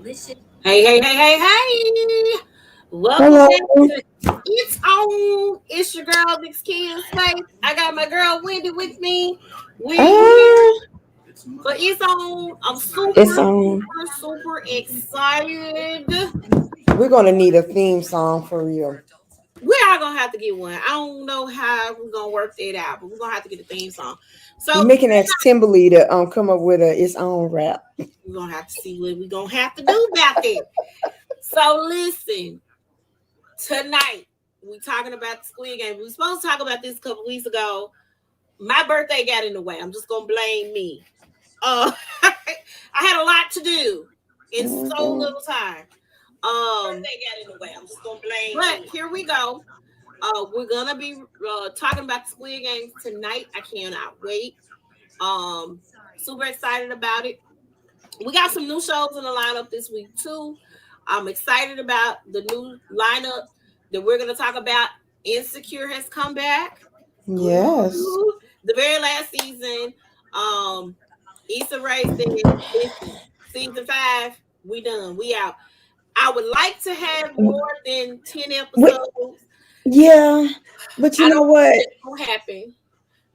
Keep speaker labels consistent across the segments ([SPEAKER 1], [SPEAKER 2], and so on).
[SPEAKER 1] Hey, hey, hey, hey, hey. Welcome
[SPEAKER 2] Hello.
[SPEAKER 1] back to It's On. It's your girl, Big Skin Space. I got my girl Wendy with me. We here
[SPEAKER 2] Uh,
[SPEAKER 1] for It's On. I'm
[SPEAKER 2] it's
[SPEAKER 1] super, super, super excited.
[SPEAKER 2] We're gonna need a theme song for real.
[SPEAKER 1] We are going to have to get one. I don't know how we're going to work that out, but we're going to have to get a theme song.
[SPEAKER 2] We're
[SPEAKER 1] So
[SPEAKER 2] making that Timberly to come up with its own rap.
[SPEAKER 1] we're going to have to see what we're going to have to do about that. So listen. Tonight, we talking about the Squid Game. We were supposed to talk about this a couple weeks ago. My birthday got in the way. I'm just gonna blame me. I had a lot to do in so
[SPEAKER 2] Mm-hmm.
[SPEAKER 1] little time. Birthday got in the way. I'm just gonna blame. But here we go. We're gonna be talking about the Squid Games tonight. I cannot wait. Um, Super excited about it. We got some new shows in the lineup this week too. I'm excited about the new lineup that we're going to talk about. Insecure has come back.
[SPEAKER 2] Yes.
[SPEAKER 1] Ooh, the very last season, Issa Rae said, "Listen, season 5, we done, we out." I would like to have more than 10
[SPEAKER 2] Wait,
[SPEAKER 1] episodes.
[SPEAKER 2] yeah, but you
[SPEAKER 1] I
[SPEAKER 2] know
[SPEAKER 1] don't think
[SPEAKER 2] what?
[SPEAKER 1] that's gonna happen.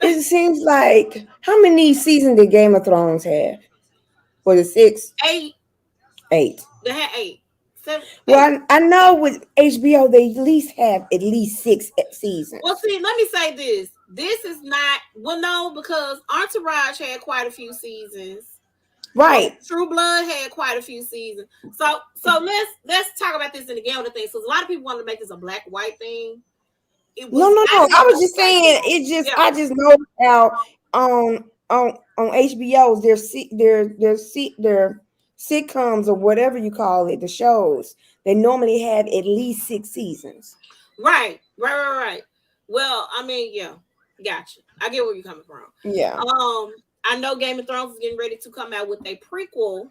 [SPEAKER 2] It seems like how many seasons did Game of Thrones have? Was it six?
[SPEAKER 1] 8,
[SPEAKER 2] 8.
[SPEAKER 1] they had 8, 7, 8.
[SPEAKER 2] Well, I know with HBO they at least have at least 6
[SPEAKER 1] Well,
[SPEAKER 2] seasons.
[SPEAKER 1] see, let me say this. This is not no because Entourage had quite a few seasons.
[SPEAKER 2] Right.
[SPEAKER 1] True Blood had quite a few seasons. So let's talk about this in the game of the thing. So a lot of people want to make this a black white thing. It
[SPEAKER 2] No,
[SPEAKER 1] was
[SPEAKER 2] no,
[SPEAKER 1] not
[SPEAKER 2] no.
[SPEAKER 1] a
[SPEAKER 2] I was
[SPEAKER 1] black
[SPEAKER 2] just
[SPEAKER 1] white
[SPEAKER 2] saying
[SPEAKER 1] thing.
[SPEAKER 2] it just
[SPEAKER 1] Yeah.
[SPEAKER 2] I just know how on HBO's their sitcoms or whatever you call it, the shows, they normally have at least 6 seasons.
[SPEAKER 1] Right. Well, I mean, yeah, gotcha. I get where you're coming from.
[SPEAKER 2] Yeah.
[SPEAKER 1] I know Game of Thrones is getting ready to come out with a prequel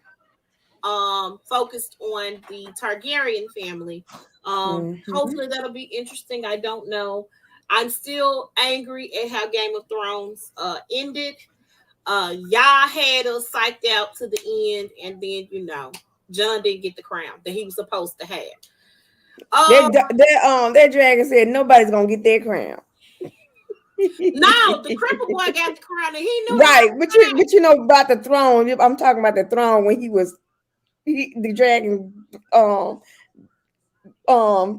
[SPEAKER 1] focused on the Targaryen family.
[SPEAKER 2] Mm-hmm.
[SPEAKER 1] Hopefully that'll be interesting. I don't know. I'm still angry at how Game of Thrones ended. Y'all had us psyched out to the end, and then John didn't get the crown that he was supposed to have.
[SPEAKER 2] That dragon said nobody's gonna get their crown.
[SPEAKER 1] No, the cripple boy got the crown, and he knew he
[SPEAKER 2] Right,
[SPEAKER 1] got
[SPEAKER 2] but
[SPEAKER 1] the crown.
[SPEAKER 2] you know about the throne. I'm talking about the throne when the dragon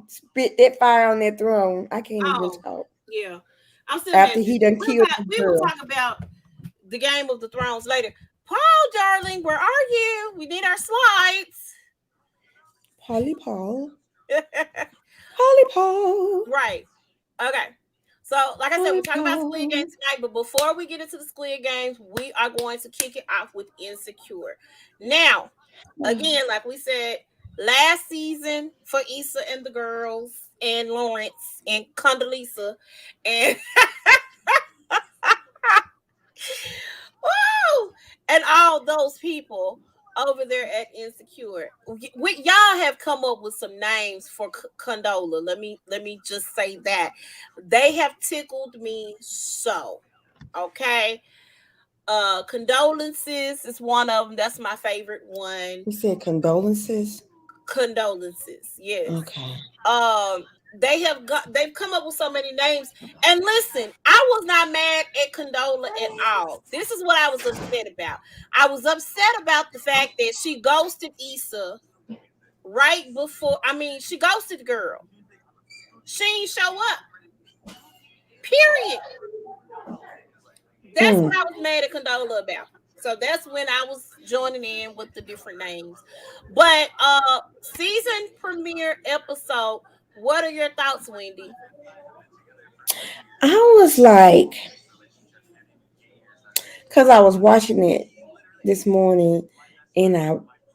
[SPEAKER 2] spit that fire on that throne. I can't even
[SPEAKER 1] Oh,
[SPEAKER 2] talk.
[SPEAKER 1] yeah. I'm still mad
[SPEAKER 2] After
[SPEAKER 1] at
[SPEAKER 2] he
[SPEAKER 1] this.
[SPEAKER 2] done killed the
[SPEAKER 1] We will
[SPEAKER 2] girl.
[SPEAKER 1] talk about the Game of the Thrones later. Paul, darling, where are you? We need our slides.
[SPEAKER 2] Polly Paul. Polly Paul.
[SPEAKER 1] Right. Okay. So, like I said, we're
[SPEAKER 2] Polly
[SPEAKER 1] talking about Squid Game
[SPEAKER 2] Paul.
[SPEAKER 1] tonight, but before we get into the Squid Games, we are going to kick it off with Insecure. Now, again, like we said, last season for Issa and the girls and Lawrence and Condoleezza and woo, and all those people over there at Insecure. Y'all have come up with some names for Condola. Let me just say that they have tickled me so. Okay. Condolences is one of them. That's my favorite one.
[SPEAKER 2] You said condolences?
[SPEAKER 1] Condolences, yes.
[SPEAKER 2] Okay.
[SPEAKER 1] Um, they've come up with so many names. And listen, I was not mad at Condola at all. This is what I was upset about. I was upset about the fact that she ghosted Issa right before. I mean, she ghosted the girl. She ain't show up. Period. That's what I was mad at Condola about. So that's when I was joining in with the different names. But season premiere episode, what are your thoughts, Wendy?
[SPEAKER 2] I was like, because I was watching it this morning, and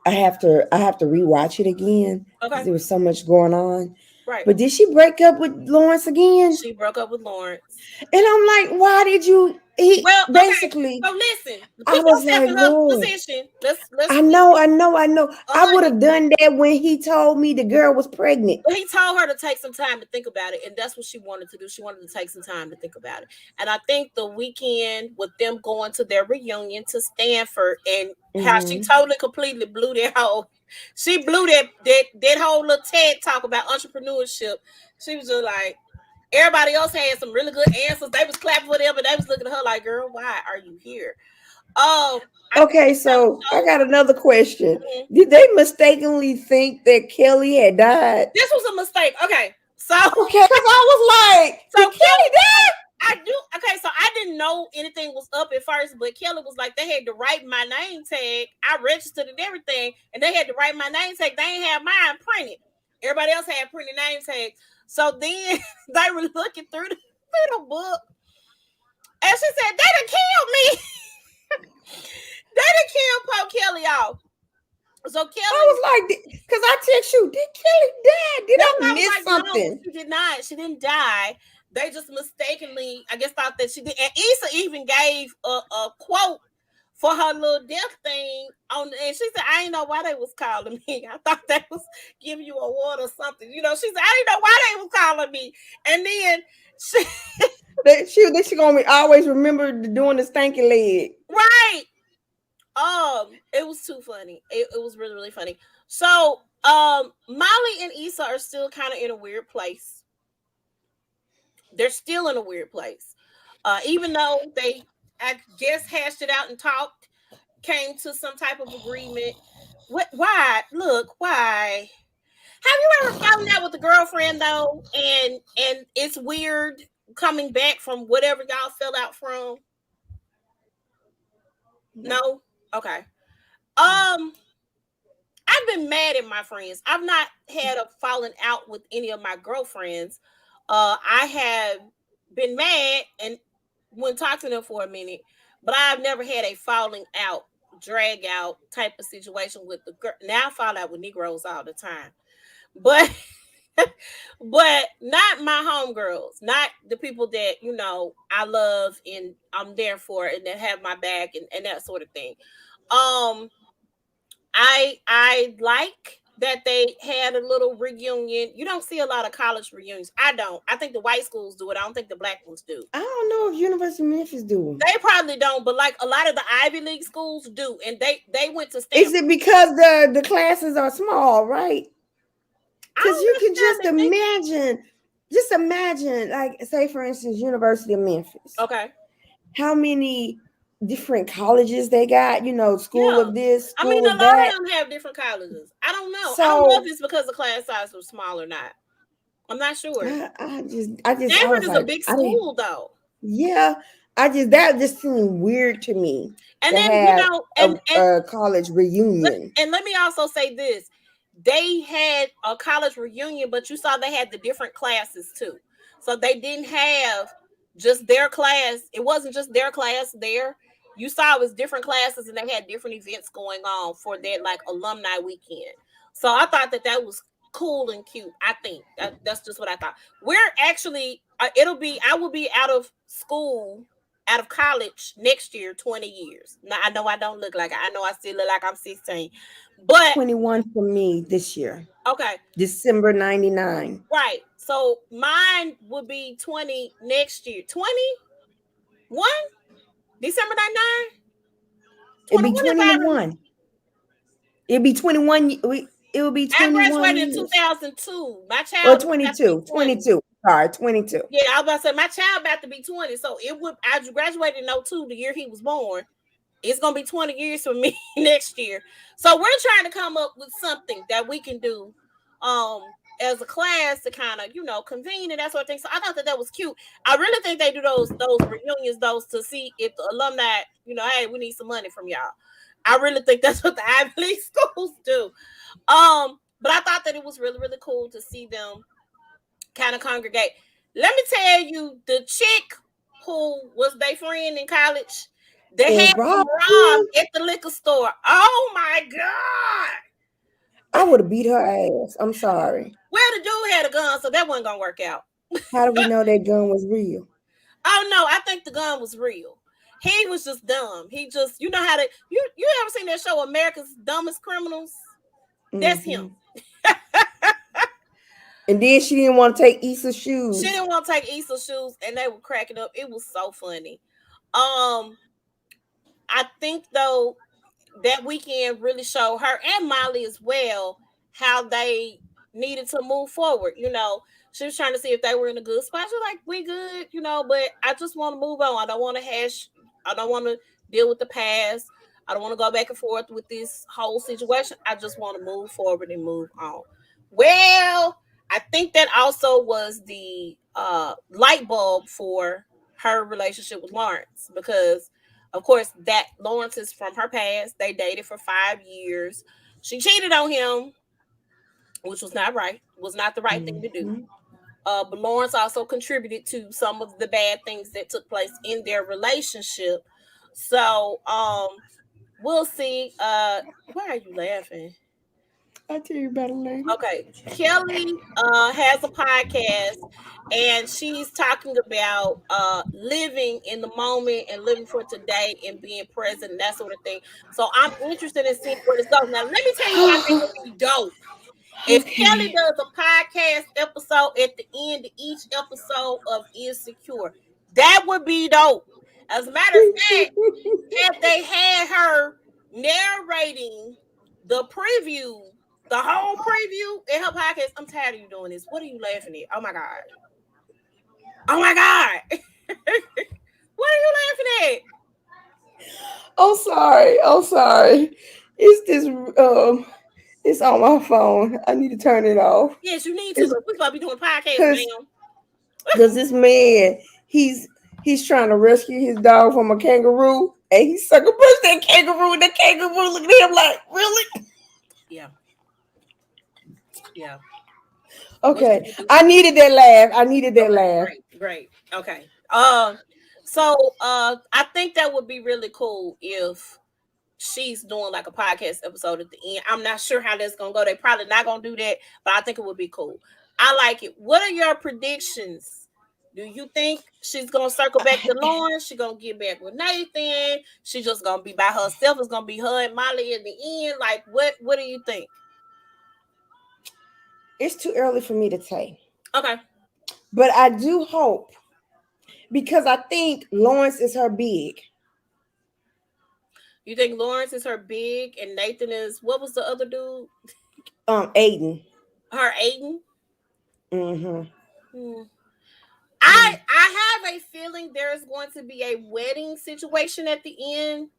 [SPEAKER 2] I have to rewatch it again because
[SPEAKER 1] Okay.
[SPEAKER 2] there was so much going on.
[SPEAKER 1] Right.
[SPEAKER 2] But did she break up with Lawrence again?
[SPEAKER 1] She broke up with Lawrence.
[SPEAKER 2] And I'm like, why did you? he
[SPEAKER 1] Well, okay.
[SPEAKER 2] basically,
[SPEAKER 1] So listen,
[SPEAKER 2] I
[SPEAKER 1] put
[SPEAKER 2] was
[SPEAKER 1] yourself
[SPEAKER 2] like,
[SPEAKER 1] in her
[SPEAKER 2] Lord,
[SPEAKER 1] position. Let's
[SPEAKER 2] I
[SPEAKER 1] flip
[SPEAKER 2] know,
[SPEAKER 1] it.
[SPEAKER 2] I know, I know. I would
[SPEAKER 1] 100.
[SPEAKER 2] have done that when he told me the girl was pregnant.
[SPEAKER 1] He told her to take some time to think about it, and that's what she wanted to do. She wanted to take some time to think about it. And I think the weekend with them going to their reunion to Stanford and how she
[SPEAKER 2] Mm-hmm.
[SPEAKER 1] totally completely blew that whole she blew that whole little TED talk about entrepreneurship. She was just like everybody else had some really good answers. They was clapping for them, but they was looking at her like, girl, why are you here? I think
[SPEAKER 2] Okay,
[SPEAKER 1] it kind of
[SPEAKER 2] so I
[SPEAKER 1] showed.
[SPEAKER 2] got another question.
[SPEAKER 1] Mhm.
[SPEAKER 2] Did they mistakenly think that Kelly had died?
[SPEAKER 1] This was a mistake. Okay, so
[SPEAKER 2] Okay, because I was like,
[SPEAKER 1] so
[SPEAKER 2] did Kelly
[SPEAKER 1] Kelly, so
[SPEAKER 2] die?
[SPEAKER 1] I do okay. So I didn't know anything was up at first, but Kelly was like, they had to write my name tag. I registered and everything, and they had to write my name tag. They ain't have mine printed. Everybody else had printed name tags. So then they were looking through the book, and she said, "They done killed me. They done killed poor Kelly off." So
[SPEAKER 2] I
[SPEAKER 1] Kelly,
[SPEAKER 2] was like, because I text you, did Kelly die? Did
[SPEAKER 1] that's
[SPEAKER 2] I
[SPEAKER 1] why I was
[SPEAKER 2] miss
[SPEAKER 1] like, no,
[SPEAKER 2] something?
[SPEAKER 1] she did not. She didn't die. They just mistakenly, I guess, thought that she did. And Issa even gave a quote for her little death thing on, and she said, "I didn't know why they was calling me. I thought they was giving you a award or something." You know, she said, "I didn't know why they was calling me." And then she,
[SPEAKER 2] That she gonna always remember doing the stanky leg.
[SPEAKER 1] right, it was too funny. It was really really funny. So, Molly and Issa are still kind of in a weird place. They're still in a weird place. Even though they, I guess, hashed it out and talked, came to some type of agreement. What? Why? Look, why? Have you ever fallen out with a girlfriend though, and it's weird coming back from whatever y'all fell out from?
[SPEAKER 2] No.
[SPEAKER 1] No. Okay. Um, I've been mad at my friends. I've not had a falling out with any of my girlfriends. I have been mad and wouldn't talk to them for a minute, but I've never had a falling out, drag out type of situation with the girl. Now I fall out with Negroes all the time, but but not my homegirls, not the people that I love and I'm there for and that have my back and that sort of thing. Um, I like that they had a little reunion. You don't see a lot of college reunions. I don't. I think the white schools do it. I don't think the black ones do.
[SPEAKER 2] I don't know if University of Memphis do.
[SPEAKER 1] They probably don't, but like a lot of the Ivy League schools do, and they went to
[SPEAKER 2] Is
[SPEAKER 1] Stanford.
[SPEAKER 2] it because the classes are small, right?
[SPEAKER 1] I
[SPEAKER 2] Because
[SPEAKER 1] don't
[SPEAKER 2] you can
[SPEAKER 1] necessarily think.
[SPEAKER 2] just imagine, like, say for instance, University of Memphis.
[SPEAKER 1] Okay,
[SPEAKER 2] How many different colleges they got? School
[SPEAKER 1] yeah.
[SPEAKER 2] of this,
[SPEAKER 1] I mean,
[SPEAKER 2] school
[SPEAKER 1] a
[SPEAKER 2] of
[SPEAKER 1] lot of
[SPEAKER 2] that.
[SPEAKER 1] them have different colleges. I don't know. I don't know if
[SPEAKER 2] So
[SPEAKER 1] it's because the class size was small or not. I'm not sure.
[SPEAKER 2] I
[SPEAKER 1] Stanford
[SPEAKER 2] was
[SPEAKER 1] is a
[SPEAKER 2] like,
[SPEAKER 1] big
[SPEAKER 2] I didn't.
[SPEAKER 1] school, though.
[SPEAKER 2] Yeah, that just seemed weird to me
[SPEAKER 1] And
[SPEAKER 2] to
[SPEAKER 1] then
[SPEAKER 2] have
[SPEAKER 1] and
[SPEAKER 2] a college reunion.
[SPEAKER 1] let me also say this: they had a college reunion, but you saw they had the different classes too. So they didn't have just their class. It wasn't just their class there. You saw it was different classes, and they had different events going on for that like alumni weekend. So I thought that was cool and cute. I think that's just what I thought. We're actually I will be out of school, out of college next year, 20 years. Now I know I don't look like I know I still look like I'm 16. But
[SPEAKER 2] 21 for me this year,
[SPEAKER 1] okay,
[SPEAKER 2] December 99.
[SPEAKER 1] right. So mine would be 20 next year. 21? December 99?
[SPEAKER 2] It'd be
[SPEAKER 1] 21 is already
[SPEAKER 2] 21. It'd be 21. It would be
[SPEAKER 1] I
[SPEAKER 2] 21
[SPEAKER 1] graduated in
[SPEAKER 2] years.
[SPEAKER 1] 2002. My
[SPEAKER 2] Or
[SPEAKER 1] child is about to be
[SPEAKER 2] 22.
[SPEAKER 1] 20.
[SPEAKER 2] 22. Sorry, 22.
[SPEAKER 1] Yeah, I was about to say my child about to be 20. So I graduated in '02, the year he was born. It's gonna be 20 years for me next year. So we're trying to come up with something that we can do as a class to kind of, convene and that sort of thing. So I thought that was cute. I really think they do those reunions, those to see if the alumni, hey, we need some money from y'all. I really think that's what the Ivy League schools do. But I thought that it was really, really cool to see them kind of congregate. Let me tell you, the chick who was their friend in college, they
[SPEAKER 2] And
[SPEAKER 1] had them
[SPEAKER 2] Rob,
[SPEAKER 1] robbed at the liquor store. Oh my God.
[SPEAKER 2] I would have beat her ass. I'm sorry.
[SPEAKER 1] Well, the dude had a gun, so that wasn't gonna work out.
[SPEAKER 2] How do we know that gun was real?
[SPEAKER 1] Oh no, I think the gun was real. He was just dumb. He just, you know how to, you ever seen that show America's Dumbest Criminals? That's him.
[SPEAKER 2] And then she didn't want to take Issa's shoes.
[SPEAKER 1] She didn't want to take Issa's shoes, and they were cracking up. It was so funny. I think though that weekend really showed her and Molly as well how they needed to move forward. You know, she was trying to see if they were in a good spot. She was like, "We good," you know, but I just want to move on. I don't want to I don't want to deal with the past. I don't want to go back and forth with this whole situation. I just want to move forward and move on. Well, I think that also was the light bulb for her relationship with Lawrence, because of course that Lawrence is from her past. They dated for 5 years. She cheated on him, which was not right. Was not the right thing to do. But Lawrence also contributed to some of the bad things that took place in their relationship. So we'll see. Why are you laughing?
[SPEAKER 2] I'll tell you about it later.
[SPEAKER 1] Okay. Kelly has a podcast, and she's talking about living in the moment and living for today and being present and that sort of thing. So I'm interested in seeing where this goes. Now, let me tell you why I think it would be dope. If Kelly does a podcast episode at the end of each episode of Insecure, that would be dope. As a matter of fact, if they had her narrating the preview, the whole preview in her podcast, I'm tired of you doing this. What are you laughing at? Oh my God. Oh my God. What are you laughing at?
[SPEAKER 2] Oh, sorry. It's this it's on my phone. I need to turn it off.
[SPEAKER 1] Yes, you need to. We're supposed to be doing podcasts, ma'am.
[SPEAKER 2] Because this man, he's trying to rescue his dog from a kangaroo, and he sucker punched that kangaroo, and the kangaroo looked at him like, really?
[SPEAKER 1] Yeah. Yeah.
[SPEAKER 2] Okay. I needed that laugh.
[SPEAKER 1] Great. Okay. So I think that would be really cool if she's doing like a podcast episode at the end. I'm not sure how that's gonna go. They're probably not gonna do that, but I think it would be cool. I like it. What are your predictions? Do you think she's gonna circle back to Lawrence? She's gonna get back with Nathan? She's just gonna be by herself? It's gonna be her and Molly in the end? Like, what do you think?
[SPEAKER 2] It's too early for me to say.
[SPEAKER 1] Okay.
[SPEAKER 2] But I do hope, because I think Lawrence is her big.
[SPEAKER 1] You think Lawrence is her big and Nathan is, what was the other dude?
[SPEAKER 2] Aiden.
[SPEAKER 1] Her Aiden?
[SPEAKER 2] Mm-hmm.
[SPEAKER 1] I have a feeling there's going to be a wedding situation at the end.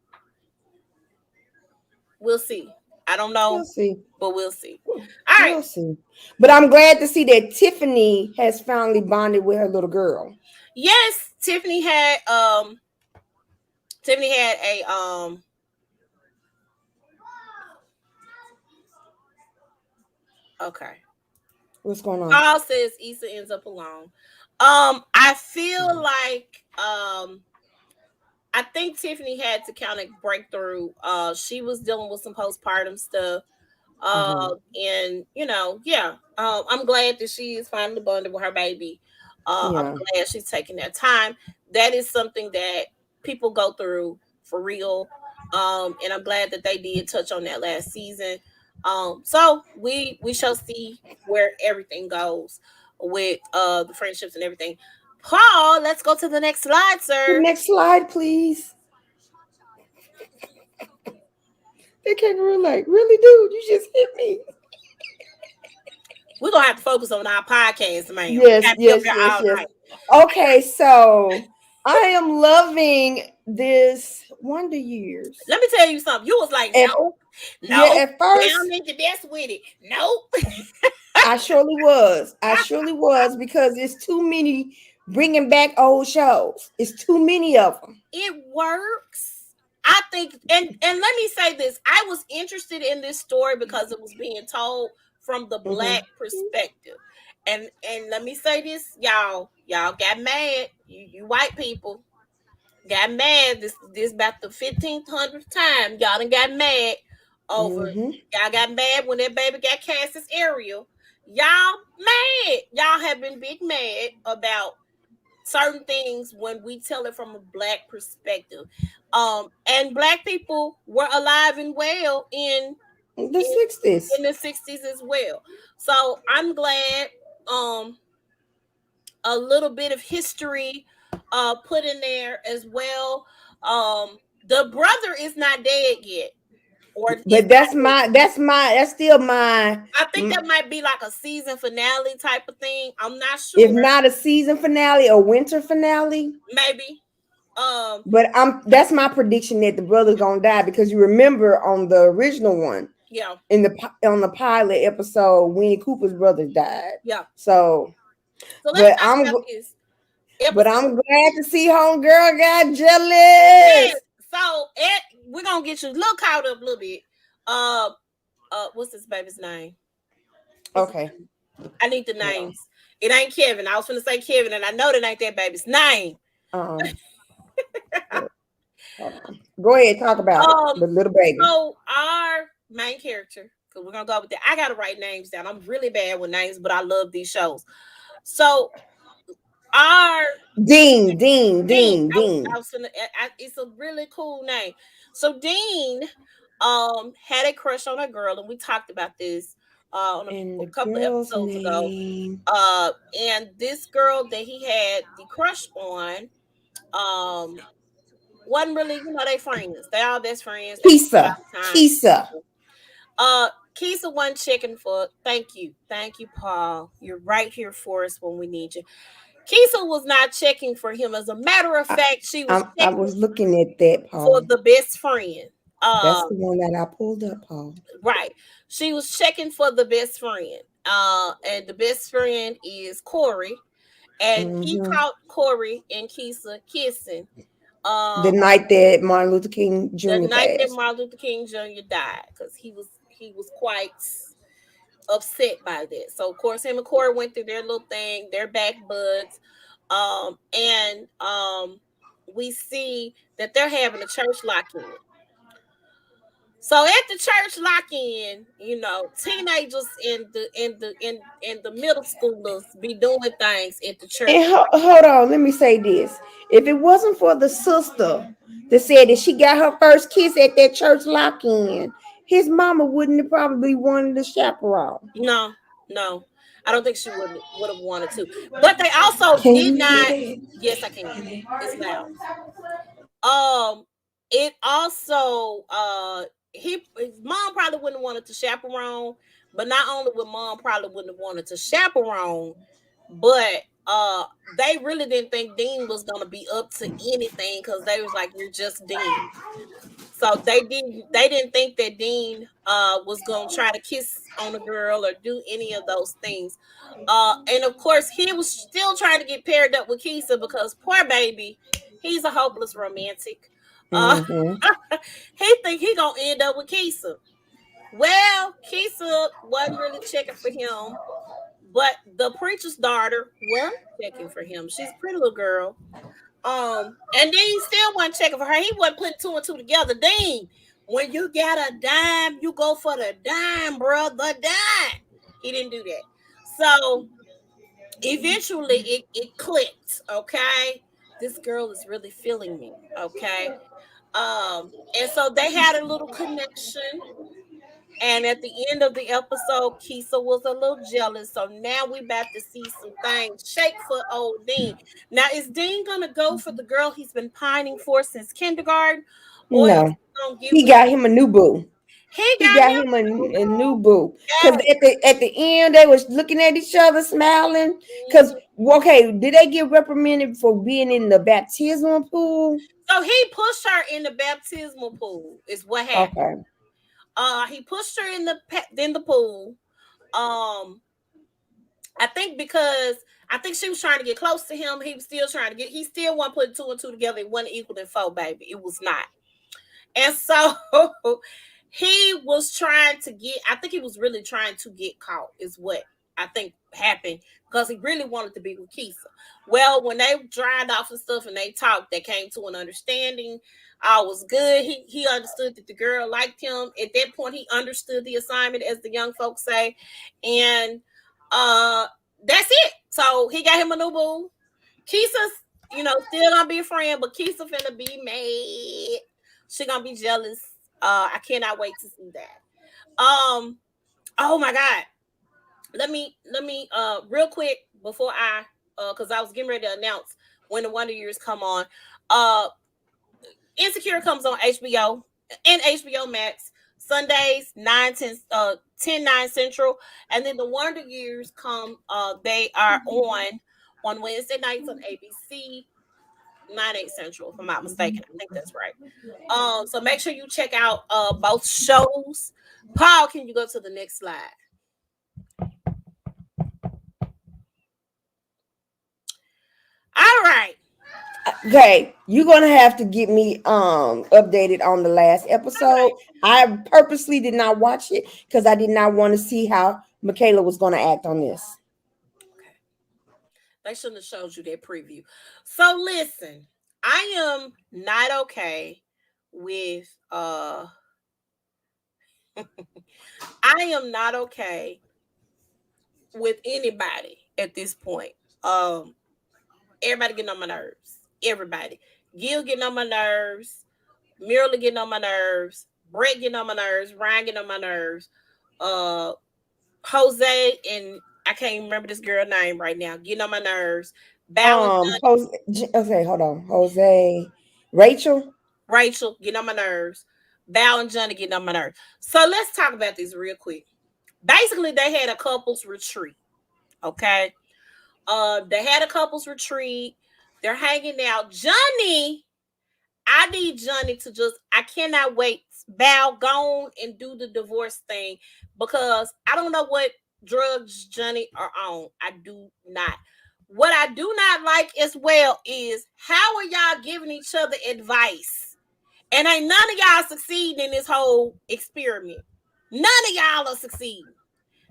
[SPEAKER 1] We'll see. I don't know.
[SPEAKER 2] We'll see.
[SPEAKER 1] But we'll see.
[SPEAKER 2] All right. We'll see. But I'm glad to see that Tiffany has finally bonded with her little girl.
[SPEAKER 1] Yes, Tiffany had a okay.
[SPEAKER 2] What's going on?
[SPEAKER 1] Paul says Issa ends up alone. I feel like I think Tiffany had to kind of break through. She was dealing with some postpartum stuff. And you know, I'm glad that she is finally bonded with her baby. I'm glad she's taking that time. That is something that people go through for real. And I'm glad that they did touch on that last season. So we shall see where everything goes with the friendships and everything. Paul, let's go to the next slide, sir.
[SPEAKER 2] The next slide, please. They kangaroo like, really, dude? You just hit me.
[SPEAKER 1] We're gonna have to focus on our podcast, man.
[SPEAKER 2] Yes. Okay, so I am loving this Wonder Years.
[SPEAKER 1] Let me tell you something. You was like, no.
[SPEAKER 2] At first,
[SPEAKER 1] down into this with it. Nope.
[SPEAKER 2] I surely was, because it's too many bringing back old shows. It's too many of them.
[SPEAKER 1] It works. I think, and let me say this. I was interested in this story because it was being told from the Black perspective. And let me say this, y'all got mad. You white people got mad. This about the 1500th time. Y'all done got mad over. Y'all got mad when that baby got cast as Ariel. Y'all mad. Y'all have been big mad about certain things when we tell it from a Black perspective. And Black people were alive and well
[SPEAKER 2] the
[SPEAKER 1] in
[SPEAKER 2] 60s.
[SPEAKER 1] in the 60s as well. So I'm glad a little bit of history put in there as well. The brother is not dead yet, or is
[SPEAKER 2] But
[SPEAKER 1] not dead.
[SPEAKER 2] that's still my,
[SPEAKER 1] I think that might be like a season finale type of thing. I'm not
[SPEAKER 2] if
[SPEAKER 1] sure.
[SPEAKER 2] not a season finale or winter finale.
[SPEAKER 1] Maybe.
[SPEAKER 2] But that's my prediction that the brother's gonna die, because you remember on the original one,
[SPEAKER 1] Yeah.
[SPEAKER 2] on the pilot episode, Winnie Cooper's brother died.
[SPEAKER 1] Yeah.
[SPEAKER 2] So,
[SPEAKER 1] So let's
[SPEAKER 2] but
[SPEAKER 1] talk about this
[SPEAKER 2] I'm
[SPEAKER 1] episode.
[SPEAKER 2] glad to see homegirl got
[SPEAKER 1] Yes.
[SPEAKER 2] jealous.
[SPEAKER 1] So we're gonna get you a little caught up a little bit. Uh what's this baby's name? What's his
[SPEAKER 2] Okay.
[SPEAKER 1] name? I need the names. It ain't Kevin. I was gonna say Kevin, and I know that ain't that baby's name.
[SPEAKER 2] Hold on. Go ahead, talk about it.
[SPEAKER 1] Um,
[SPEAKER 2] The little baby.
[SPEAKER 1] so our main character, because we're gonna go with that. I gotta write names down. I'm really bad with names, but I love these shows. So our
[SPEAKER 2] Dean.
[SPEAKER 1] Dean, I was gonna. It's a really cool name. So Dean, had a crush on a girl, and we talked about this on
[SPEAKER 2] And
[SPEAKER 1] a
[SPEAKER 2] the
[SPEAKER 1] couple of
[SPEAKER 2] girl's
[SPEAKER 1] episodes ago.
[SPEAKER 2] name.
[SPEAKER 1] And this girl that he had the crush on, um, wasn't really, they friends. They all best friends. They see
[SPEAKER 2] Kisa.
[SPEAKER 1] all the time.
[SPEAKER 2] Kisa.
[SPEAKER 1] Keisha wasn't checking for. Thank you, Paul. You're right here for us when we need you. Keisha was not checking for him. As a matter of fact, she was
[SPEAKER 2] I
[SPEAKER 1] checking
[SPEAKER 2] was looking at that,
[SPEAKER 1] for
[SPEAKER 2] Paul.
[SPEAKER 1] the best friend.
[SPEAKER 2] That's the one that I pulled up, Paul.
[SPEAKER 1] Right. She was checking for the best friend. And the best friend is Corey. And he caught Corey and Keisha kissing.
[SPEAKER 2] The
[SPEAKER 1] Uh,
[SPEAKER 2] night that Martin Luther King
[SPEAKER 1] the
[SPEAKER 2] Jr.
[SPEAKER 1] night that
[SPEAKER 2] passed.
[SPEAKER 1] Martin Luther King Jr. died, because he was quite upset by that. So of course him and Corey went through their little thing, their back buds. And we see that they're having a church lock-in. So at the church lock-in, teenagers in the middle schoolers be doing things at the church.
[SPEAKER 2] And hold on, let me say this. If it wasn't for the sister that said that she got her first kiss at that church lock-in, his mama wouldn't have probably wanted to chaperone.
[SPEAKER 1] No, no, I don't think she would have wanted to. But they also
[SPEAKER 2] Can
[SPEAKER 1] did
[SPEAKER 2] you hear
[SPEAKER 1] not.
[SPEAKER 2] that?
[SPEAKER 1] Yes, I can. It's loud. It also his mom probably wouldn't have wanted to chaperone, but not only would mom probably wouldn't have wanted to chaperone, but they really didn't think Dean was gonna be up to anything, because they was like, you're just Dean. So they didn't think that Dean was gonna try to kiss on a girl or do any of those things. And of course he was still trying to get paired up with Keisha, because poor baby, he's a hopeless romantic. Uh
[SPEAKER 2] Mm-hmm.
[SPEAKER 1] he think he gonna end up with Keisha. Well, Keisha wasn't really checking for him, but the preacher's daughter was checking for him. She's a pretty little girl. And Dean still wasn't checking for her. He wasn't putting two and two together. Dean, when you got a dime, you go for the dime, bro. The dime. He didn't do that. So eventually it clicked. Okay. This girl is really feeling me. Okay. And so they had a little connection. And at the end of the episode, Keisha was a little jealous. So now we about to see some things shake for old Dean. Now, is Dean gonna go for the girl he's been pining for since kindergarten, or is
[SPEAKER 2] No,
[SPEAKER 1] he gonna get
[SPEAKER 2] he
[SPEAKER 1] with?
[SPEAKER 2] got him a new boo.
[SPEAKER 1] He
[SPEAKER 2] He
[SPEAKER 1] got
[SPEAKER 2] got
[SPEAKER 1] him.
[SPEAKER 2] him a new boo. Because
[SPEAKER 1] Yes.
[SPEAKER 2] at the end, they was looking at each other, smiling. Because, okay, did they get reprimanded for being in the baptismal pool?
[SPEAKER 1] So he pushed her in the baptismal pool. Is what happened.
[SPEAKER 2] Okay.
[SPEAKER 1] He pushed her in the pool. Um, I think she was trying to get close to him. He was still trying to get. He still wasn't putting two and two together. It wasn't equal to four, baby. It was not. And so he was trying to get. I think he was really trying to get caught. Is what I think happened, because he really wanted to be with Keisha. Well, when they dried off and stuff and they talked, they came to an understanding. All was good. He understood that the girl liked him. At that point, he understood the assignment, as the young folks say, and uh, that's it. So he got him a new boo. Keisha's, still gonna be a friend, but Keisha finna be mad. She gonna be jealous. I cannot wait to see that. Oh my God. Let me real quick before I because I was getting ready to announce when the Wonder Years come on. Uh Insecure comes on HBO and HBO Max Sundays 10 9 Central, and then the Wonder Years come. They are on Wednesday nights on ABC 9 8 Central, if I'm not mistaken. I think that's right. So make sure you check out both shows. Paul, can you go to the next slide? All right.
[SPEAKER 2] Okay, you're gonna have to get me updated on the last episode. I purposely did not watch it because I did not want to see how Michaela was gonna act on this.
[SPEAKER 1] Okay. They shouldn't have showed you that preview. So listen, I am not okay with I am not okay with anybody at this point. Everybody getting on my nerves. Everybody. Gil getting on my nerves. Miracle getting on my nerves. Brett getting on my nerves. Ryan getting on my nerves. Uh, Jose and I can't even remember this girl's name right now. Getting on my nerves.
[SPEAKER 2] Jose, okay, hold on. Jose,
[SPEAKER 1] Rachel getting on my nerves. Val and Johnny getting on my nerves. So let's talk about this real quick. Basically, they had a couples retreat. Okay. They had a couples retreat. They're hanging out. Johnny, I need Johnny to I cannot wait. Val, go on and do the divorce thing because I don't know what drugs Johnny are on. I do not. What I do not like as well is how are y'all giving each other advice? And ain't none of y'all succeeding in this whole experiment. None of y'all are succeeding.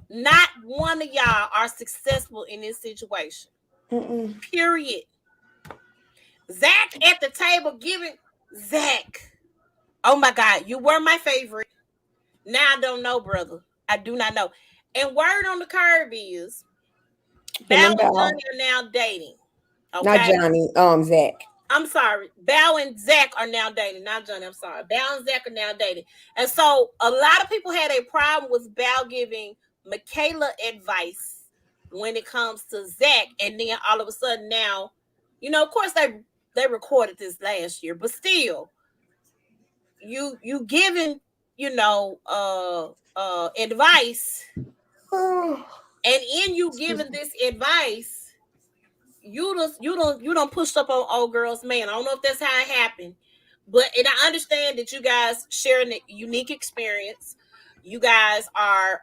[SPEAKER 1] Not one of y'all are successful in this situation. Period. Zach at the table giving Zach. Oh my God, you were my favorite. Now I don't know, brother. I do not know. And word on the curb is Val and Johnny are now dating. Okay.
[SPEAKER 2] Not Johnny, Zach.
[SPEAKER 1] I'm sorry. Val and Zach are now dating. Not Johnny, I'm sorry. Val and Zach are now dating. And so a lot of people had a problem with Val giving Michaela advice when it comes to Zach. And then all of a sudden now, of course they recorded this last year, but still, you giving, advice. And in you giving this advice, you don't push up on old girl's man. I don't know if that's how it happened, and I understand that you guys sharing a unique experience. You guys are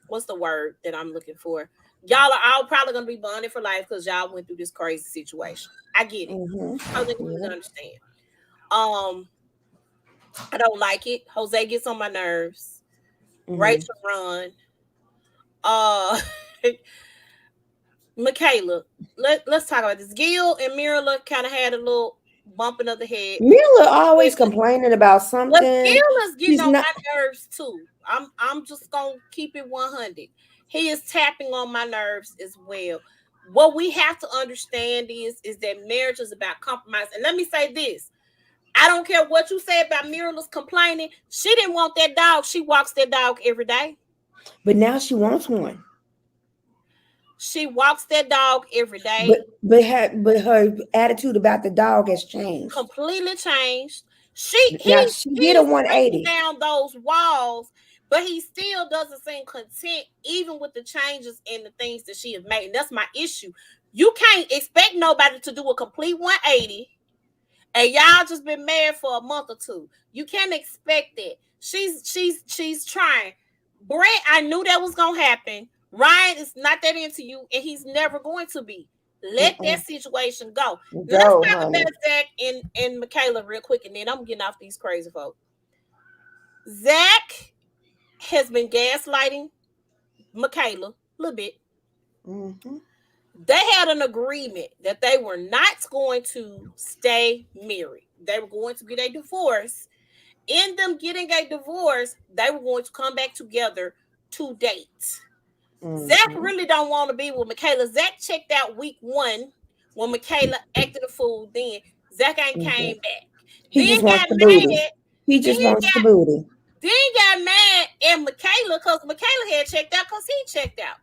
[SPEAKER 1] what's the word that I'm looking for? Y'all are all probably gonna be bonded for life because y'all went through this crazy situation. I get it. I completely understand. I don't like it. Jose gets on my nerves. Rachel run. Michaela, let's talk about this. Gil and Mirla kind of had a little bumping of the head.
[SPEAKER 2] Mirla always complaining about something.
[SPEAKER 1] But Gil is getting on my nerves too. I'm just gonna keep it 100. He is tapping on my nerves as well. What we have to understand is that marriage is about compromise. And let me say this. I don't care what you say about Mirla's complaining. She didn't want that dog. She walks that dog every day.
[SPEAKER 2] But now she wants one.
[SPEAKER 1] She walks that dog every day.
[SPEAKER 2] But her attitude about the dog has changed.
[SPEAKER 1] Completely changed. She
[SPEAKER 2] did a 180
[SPEAKER 1] down those walls, but he still doesn't seem content, even with the changes and the things that she has made. And that's my issue. You can't expect nobody to do a complete 180, and y'all just been married for a month or two. You can't expect that. She's trying. Brett, I knew that was gonna happen. Ryan is not that into you, and he's never going to be. Let that situation go. Let's talk about Zach and Michaela real quick, and then I'm getting off these crazy folks. Zach has been gaslighting Michaela a little bit. They had an agreement that they were not going to stay married. They were going to get a divorce. In them getting a divorce, they were going to come back together to date. Zach really don't want to be with Michaela. Zach checked out week 1 when Michaela acted a fool. Then Zach ain't came
[SPEAKER 2] Mhm.
[SPEAKER 1] back.
[SPEAKER 2] He
[SPEAKER 1] Then
[SPEAKER 2] just wants
[SPEAKER 1] got
[SPEAKER 2] the booty.
[SPEAKER 1] mad.
[SPEAKER 2] He
[SPEAKER 1] Then
[SPEAKER 2] just wants the booty.
[SPEAKER 1] got mad at Michaela because Michaela had checked out because he checked out.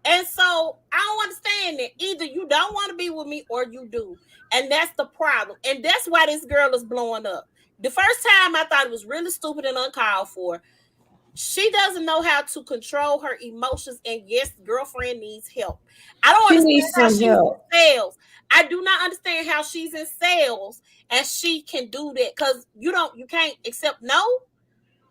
[SPEAKER 1] And so I don't understand that. Either you don't want to be with me or you do. And that's the problem. And that's why this girl is blowing up. The first time I thought it was really stupid and uncalled for. She doesn't know how to control her emotions. And yes, girlfriend needs help. I don't
[SPEAKER 2] She
[SPEAKER 1] understand
[SPEAKER 2] needs
[SPEAKER 1] how
[SPEAKER 2] some
[SPEAKER 1] she's in
[SPEAKER 2] help.
[SPEAKER 1] sales. I do not understand how she's in sales and she can do that. Because you can't accept no.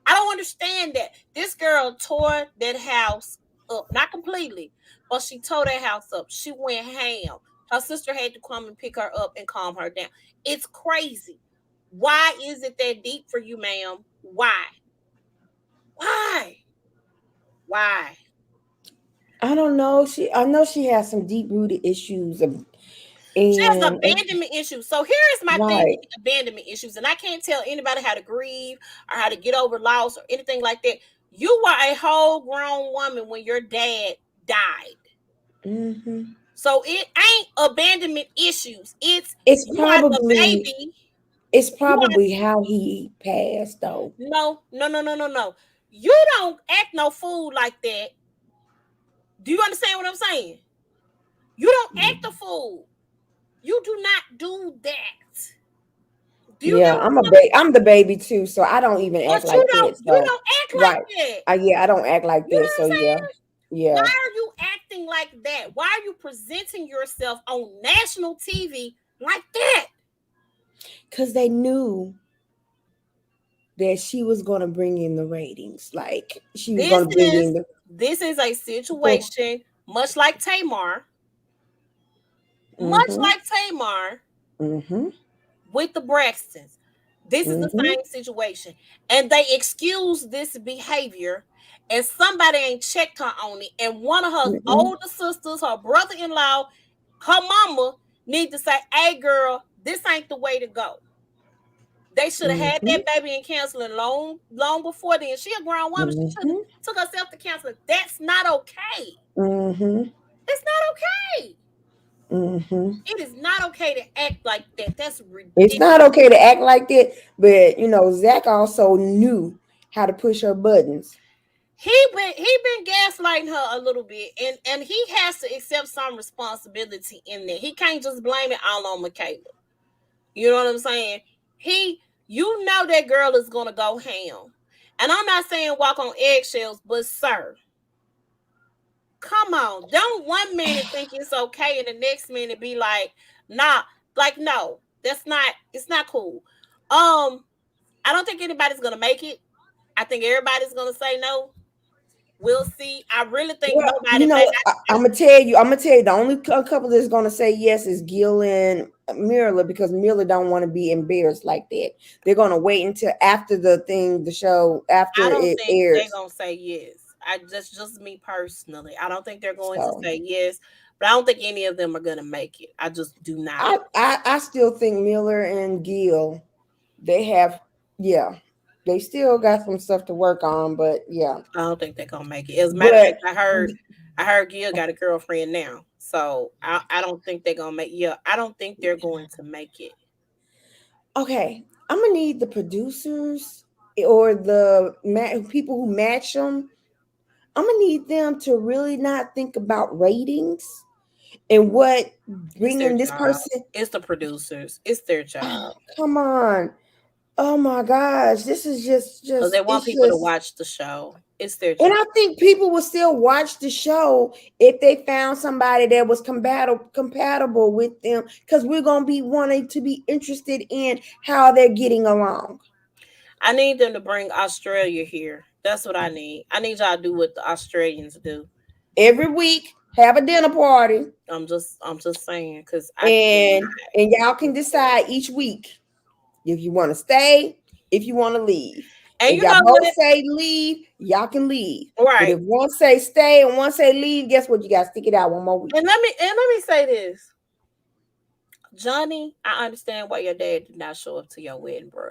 [SPEAKER 1] I don't understand that. This girl tore that house up. Not completely, but she tore that house up. She went ham. Her sister had to come and pick her up and calm her down. It's crazy. Why is it that deep for you, ma'am? Why? Why? Why?
[SPEAKER 2] I don't know. I know she has some deep rooted issues,
[SPEAKER 1] She has
[SPEAKER 2] and
[SPEAKER 1] abandonment issues. So here is my thing
[SPEAKER 2] right.
[SPEAKER 1] with the abandonment issues, and I can't tell anybody how to grieve or how to get over loss or anything like that. You were a whole grown woman when your dad died.
[SPEAKER 2] Mm-hmm.
[SPEAKER 1] So it ain't abandonment issues. It's
[SPEAKER 2] It's
[SPEAKER 1] you are the
[SPEAKER 2] probably
[SPEAKER 1] baby.
[SPEAKER 2] it's
[SPEAKER 1] You are
[SPEAKER 2] probably how he passed though.
[SPEAKER 1] no. You don't act no fool like that. Do you understand what I'm saying? You don't act a fool. You do not do that. Do you get
[SPEAKER 2] Yeah,
[SPEAKER 1] what I'm saying?
[SPEAKER 2] I'm the baby too, so I don't even act
[SPEAKER 1] But you
[SPEAKER 2] like
[SPEAKER 1] don't
[SPEAKER 2] that.
[SPEAKER 1] you
[SPEAKER 2] So
[SPEAKER 1] don't act like
[SPEAKER 2] right.
[SPEAKER 1] that.
[SPEAKER 2] Yeah, I don't act like
[SPEAKER 1] You know
[SPEAKER 2] that.
[SPEAKER 1] what
[SPEAKER 2] So
[SPEAKER 1] I'm
[SPEAKER 2] yeah.
[SPEAKER 1] saying? Why
[SPEAKER 2] Yeah.
[SPEAKER 1] are you acting like that? Why are you presenting yourself on national TV like that?
[SPEAKER 2] Cuz they knew that she was going to bring in the ratings. Like she was
[SPEAKER 1] This
[SPEAKER 2] going to bring
[SPEAKER 1] is
[SPEAKER 2] in the
[SPEAKER 1] this is a
[SPEAKER 2] so
[SPEAKER 1] situation much like Tamar, much
[SPEAKER 2] mhm.
[SPEAKER 1] like Tamar
[SPEAKER 2] Mhm.
[SPEAKER 1] with the Braxtons. This is the
[SPEAKER 2] Mhm.
[SPEAKER 1] same situation. And they excuse this behavior and somebody ain't checked her on it. And one of her
[SPEAKER 2] Mhm.
[SPEAKER 1] older sisters, her brother-in-law, her mama need to say, hey girl, this ain't the way to go. They should have had
[SPEAKER 2] Mhm.
[SPEAKER 1] that baby in counseling long before then. She a grown woman. She should have
[SPEAKER 2] Mhm.
[SPEAKER 1] took herself to counseling. That's not okay.
[SPEAKER 2] Mhm.
[SPEAKER 1] It's not okay.
[SPEAKER 2] Mhm.
[SPEAKER 1] It is not okay to act like that. That's
[SPEAKER 2] It's
[SPEAKER 1] ridiculous.
[SPEAKER 2] not okay to act like that, but Zach also knew how to push her buttons.
[SPEAKER 1] He been gaslighting her a little bit, and he has to accept some responsibility in there. He can't just blame it all on Michaela. You know what I'm saying? That girl is gonna go ham, and I'm not saying walk on eggshells, but sir, come on, don't one minute think it's okay, and the next minute be like, nah, like no, that's not. It's not cool. I don't think anybody's gonna make it. I think everybody's gonna say no. We'll see. I really think
[SPEAKER 2] Well,
[SPEAKER 1] nobody may.
[SPEAKER 2] I'm gonna tell you. I'm gonna tell you. The only couple that's gonna say yes is Gil and Mira because Mira don't want to be embarrassed like that. They're gonna wait until after the show,
[SPEAKER 1] I
[SPEAKER 2] after
[SPEAKER 1] don't
[SPEAKER 2] it
[SPEAKER 1] think they're
[SPEAKER 2] airs.
[SPEAKER 1] gonna say yes. That's just me personally. I don't think they're going to
[SPEAKER 2] So
[SPEAKER 1] say yes, but I don't think any of them are gonna make it. I just do not.
[SPEAKER 2] I still think Miller and Gil they have yeah they still got some stuff to work on, but yeah.
[SPEAKER 1] I don't think they're gonna make it. As a matter of
[SPEAKER 2] But
[SPEAKER 1] fact, I heard Gil got a girlfriend now, so I don't think they're gonna make. Yeah, I don't think they're going to make it.
[SPEAKER 2] okay, I'm gonna need the producers or the people who match them. I'm gonna need them to really not think about ratings and what
[SPEAKER 1] It's their
[SPEAKER 2] bringing this
[SPEAKER 1] job.
[SPEAKER 2] person.
[SPEAKER 1] It's the producers. It's their job
[SPEAKER 2] Come on, oh my gosh, this is
[SPEAKER 1] because they
[SPEAKER 2] just
[SPEAKER 1] want
[SPEAKER 2] it's
[SPEAKER 1] people to
[SPEAKER 2] just.
[SPEAKER 1] watch the show. It's their
[SPEAKER 2] And
[SPEAKER 1] job.
[SPEAKER 2] I think people would still watch the show if they found somebody that was compatible with them, because we're gonna be wanting to be interested in how they're getting along.
[SPEAKER 1] I need them to bring Australia here. That's what I need. I need y'all to do what the Australians do.
[SPEAKER 2] Every week, have a dinner party,
[SPEAKER 1] I'm just saying because I
[SPEAKER 2] and
[SPEAKER 1] cannot.
[SPEAKER 2] y'all can decide each week if you want to stay, if you want to leave.
[SPEAKER 1] And
[SPEAKER 2] If
[SPEAKER 1] you
[SPEAKER 2] y'all
[SPEAKER 1] know
[SPEAKER 2] both
[SPEAKER 1] what?
[SPEAKER 2] say leave, y'all can leave. But
[SPEAKER 1] Right.
[SPEAKER 2] if one say stay and one say leave, guess what? You got to stick it out one more week.
[SPEAKER 1] And let me say this, Johnny. I understand why your dad did not show up to your wedding, bro.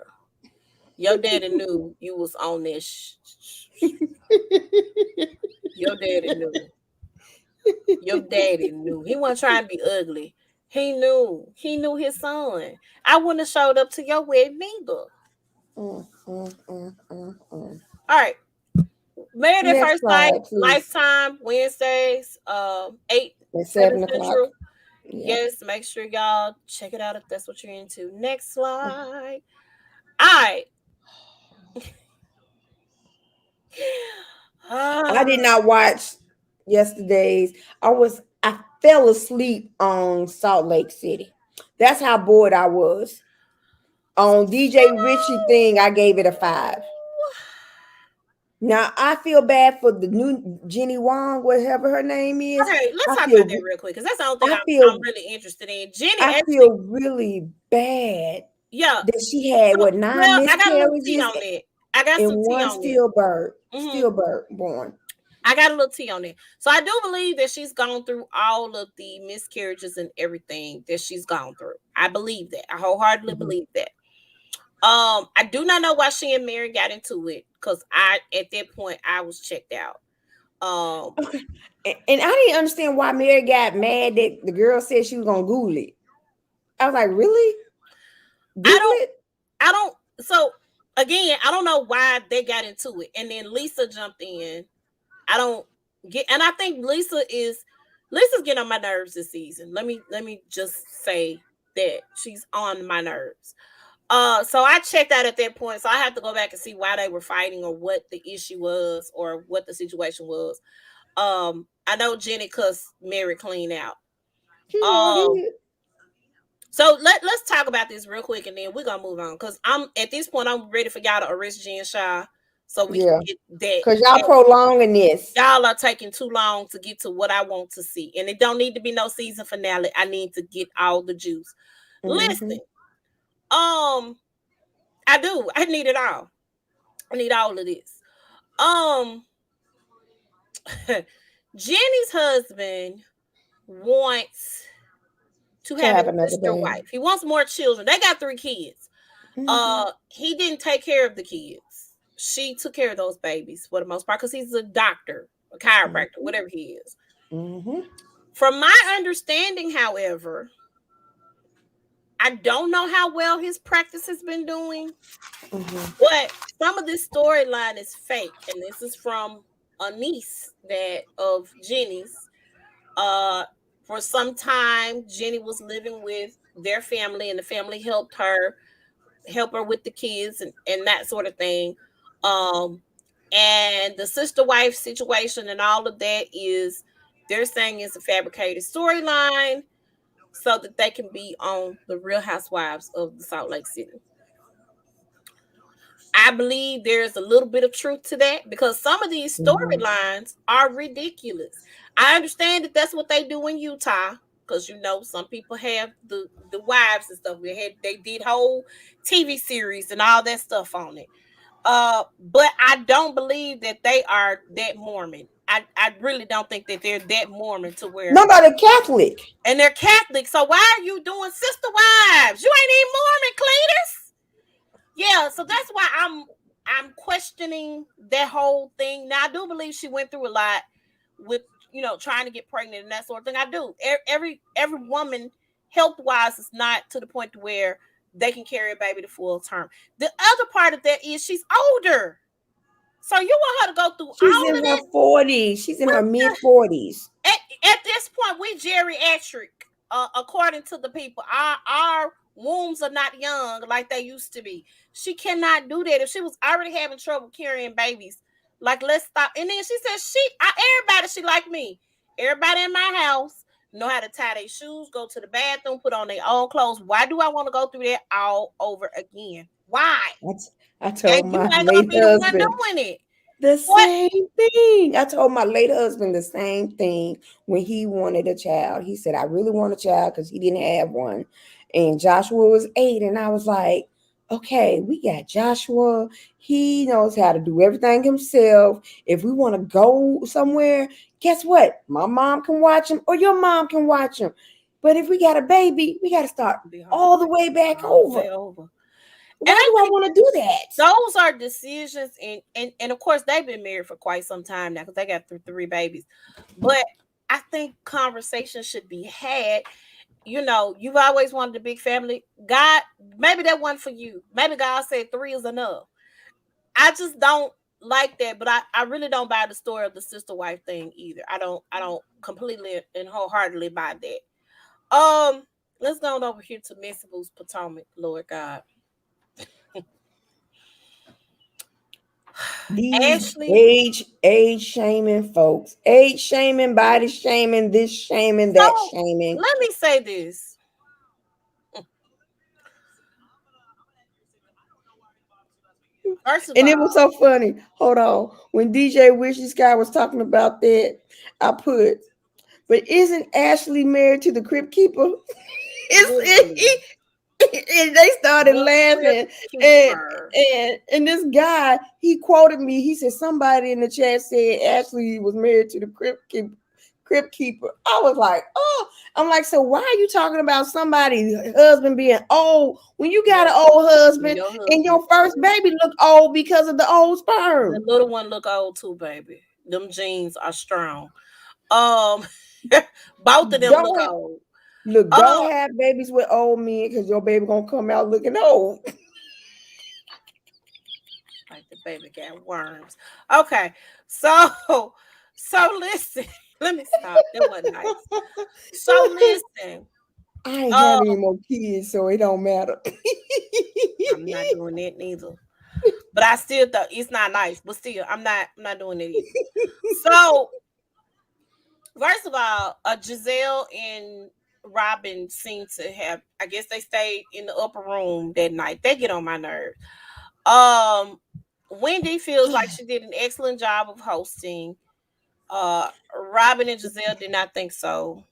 [SPEAKER 1] Your daddy knew you was on this. Your daddy knew. Your daddy knew. He wasn't trying to be ugly. He knew his son. I wouldn't have showed up to your wedding either. All right. Married at
[SPEAKER 2] Next
[SPEAKER 1] First Sight,
[SPEAKER 2] slide, please.
[SPEAKER 1] Lifetime, Wednesdays, 8,
[SPEAKER 2] At
[SPEAKER 1] 7
[SPEAKER 2] 7 o'clock.
[SPEAKER 1] Central.
[SPEAKER 2] Yeah.
[SPEAKER 1] Yes, make sure y'all check it out if that's what you're into. Next slide. All right.
[SPEAKER 2] I did not watch yesterday's. I fell asleep on Salt Lake City. That's how bored I was. On DJ Richie thing, I gave it a 5. Now I feel bad for the new Jenny Wong, whatever her name is.
[SPEAKER 1] Okay, let's
[SPEAKER 2] I
[SPEAKER 1] talk
[SPEAKER 2] feel
[SPEAKER 1] about that real quick because that's the only thing
[SPEAKER 2] I
[SPEAKER 1] I'm
[SPEAKER 2] feel
[SPEAKER 1] really interested in. Jenny
[SPEAKER 2] I
[SPEAKER 1] actually,
[SPEAKER 2] feel really bad
[SPEAKER 1] yeah.
[SPEAKER 2] that she had
[SPEAKER 1] So,
[SPEAKER 2] what 9
[SPEAKER 1] well, I got a little tea
[SPEAKER 2] miscarriages
[SPEAKER 1] on that. I got
[SPEAKER 2] and
[SPEAKER 1] some tea
[SPEAKER 2] one
[SPEAKER 1] on that.
[SPEAKER 2] stillbirth born.
[SPEAKER 1] I got a little tea on it. So I do believe that she's gone through all of the miscarriages and everything that she's gone through. I believe that. I wholeheartedly believe that. I do not know why she and Mary got into it because at that point I was checked out.
[SPEAKER 2] Okay. And I didn't understand why Mary got mad that the girl said she was gonna Google it. I was like, really?
[SPEAKER 1] I
[SPEAKER 2] Google
[SPEAKER 1] don't
[SPEAKER 2] it?
[SPEAKER 1] I don't so again, I don't know why they got into it. And then Lisa jumped in. I don't get, and I think Lisa's getting on my nerves this season. Let me just say that she's on my nerves. So I checked out at that point. So I have to go back and see why they were fighting or what the issue was or what the situation was. I know Jenny cussed Mary clean out.
[SPEAKER 2] She sure
[SPEAKER 1] Um,
[SPEAKER 2] did.
[SPEAKER 1] so let's talk about this real quick and then we're gonna move on. Cause I'm at this point, I'm ready for y'all to arrest Jen Shaw so we can
[SPEAKER 2] Yeah.
[SPEAKER 1] get that.
[SPEAKER 2] Because y'all prolonging this.
[SPEAKER 1] Y'all are taking too long to get to what I want to see. And it don't need to be no season finale. I need to get all the juice.
[SPEAKER 2] Mm-hmm.
[SPEAKER 1] Listen, I do. I need it all. I need all of this. Um, Jenny's husband wants to
[SPEAKER 2] To
[SPEAKER 1] have
[SPEAKER 2] have
[SPEAKER 1] a
[SPEAKER 2] another
[SPEAKER 1] sister
[SPEAKER 2] baby.
[SPEAKER 1] wife. He wants more children. They got 3 kids.
[SPEAKER 2] Mm-hmm.
[SPEAKER 1] He didn't take care of the kids. She took care of those babies for the most part because he's a doctor, a chiropractor, whatever he is.
[SPEAKER 2] Mm-hmm.
[SPEAKER 1] From my understanding, however, I don't know how well his practice has been doing,
[SPEAKER 2] Mm-hmm.
[SPEAKER 1] but some of this storyline is fake, and this is from a niece that of Jenny's. For some time, Jenny was living with their family, and the family help her with the kids and that sort of thing. Um, and the sister wife situation and all of that is they're saying it's a fabricated storyline so that they can be on the Real Housewives of the Salt Lake City. I believe there's a little bit of truth to that because some of these
[SPEAKER 2] Mm-hmm.
[SPEAKER 1] storylines are ridiculous. I understand that that's what they do in Utah because some people have the wives and stuff. They did whole TV series and all that stuff on it. But I don't believe that they are that Mormon. I really don't think that they're that Mormon to where
[SPEAKER 2] Nobody Catholic.
[SPEAKER 1] and they're Catholic. So why are you doing sister wives? You ain't even Mormon, Cletus. Yeah, so that's why I'm questioning that whole thing. Now I do believe she went through a lot with trying to get pregnant and that sort of thing. I do. Every woman health wise is not to the point to where they can carry a baby to full term. The other part of that is she's older. So you want her to go through
[SPEAKER 2] She's
[SPEAKER 1] all
[SPEAKER 2] in
[SPEAKER 1] of
[SPEAKER 2] her
[SPEAKER 1] that?
[SPEAKER 2] 40s. She's in her mid-40s.
[SPEAKER 1] At this point, we geriatric, according to the people. Our wombs are not young like they used to be. She cannot do that. If she was already having trouble carrying babies, like let's stop. And then she says everybody she like me. Everybody in my house know how to tie their shoes, go to the bathroom, put on their own clothes. Why do I want to go through that all over again? Why?
[SPEAKER 2] I
[SPEAKER 1] And
[SPEAKER 2] told
[SPEAKER 1] you
[SPEAKER 2] my
[SPEAKER 1] ain't gonna
[SPEAKER 2] late
[SPEAKER 1] be the one
[SPEAKER 2] husband
[SPEAKER 1] doing it.
[SPEAKER 2] the
[SPEAKER 1] What?
[SPEAKER 2] same thing. I told my late husband the same thing when he wanted a child. He said, I really want a child because he didn't have one. And Joshua was 8. And I was like, okay, we got Joshua. He knows how to do everything himself. If we want to go somewhere, guess what? My mom can watch him or your mom can watch him. But if we got a baby, we got to start all the way back over.
[SPEAKER 1] And
[SPEAKER 2] Why
[SPEAKER 1] I
[SPEAKER 2] do I
[SPEAKER 1] think
[SPEAKER 2] want to do that?
[SPEAKER 1] those are decisions, and of course they've been married for quite some time now because they got 3 babies. But I think conversation should be had. you've always wanted a big family. God, maybe that wasn't for you. Maybe God said 3 is enough. I just don't like that, but I really don't buy the story of the sister wife thing either. I don't completely and wholeheartedly buy that. Let's go on over here to Mississippi's Potomac, Lord God.
[SPEAKER 2] These
[SPEAKER 1] Ashley.
[SPEAKER 2] age shaming folks, age shaming, body shaming, this shaming, that
[SPEAKER 1] So
[SPEAKER 2] shaming.
[SPEAKER 1] let me say this. First of
[SPEAKER 2] And it was
[SPEAKER 1] all,
[SPEAKER 2] so funny. Hold on. When DJ Wishy Sky was talking about that, I put, but isn't Ashley married to the Crypt Keeper?
[SPEAKER 1] literally,
[SPEAKER 2] It's, and they started
[SPEAKER 1] the
[SPEAKER 2] laughing.
[SPEAKER 1] Crypt
[SPEAKER 2] And,
[SPEAKER 1] Keeper.
[SPEAKER 2] and this guy, he quoted me. He said somebody in the chat said Ashley was married to the Crypt Keeper. Crypt Keeper. I was like, oh, I'm like, so why are you talking about somebody's husband being old when you got an old husband
[SPEAKER 1] Your
[SPEAKER 2] and
[SPEAKER 1] husband
[SPEAKER 2] your first
[SPEAKER 1] old.
[SPEAKER 2] baby look old because of the old
[SPEAKER 1] The
[SPEAKER 2] sperm?
[SPEAKER 1] little one look old too, baby. Them jeans are strong. Um, both of them look
[SPEAKER 2] Don't
[SPEAKER 1] old.
[SPEAKER 2] look,
[SPEAKER 1] Uh,
[SPEAKER 2] don't have babies with old men because your baby gonna come out looking old.
[SPEAKER 1] like the baby got worms. Okay, so listen. Let me stop. That wasn't nice. So listen.
[SPEAKER 2] I ain't
[SPEAKER 1] Um,
[SPEAKER 2] having any more kids, so it don't matter.
[SPEAKER 1] I'm not doing that neither. But I still thought it's not nice. But still, I'm not doing it either. So first of all, Giselle and Robin seem to have. I guess they stayed in the upper room that night. They get on my nerves. Um, Wendy feels like she did an excellent job of hosting. Robin and Giselle did not think so.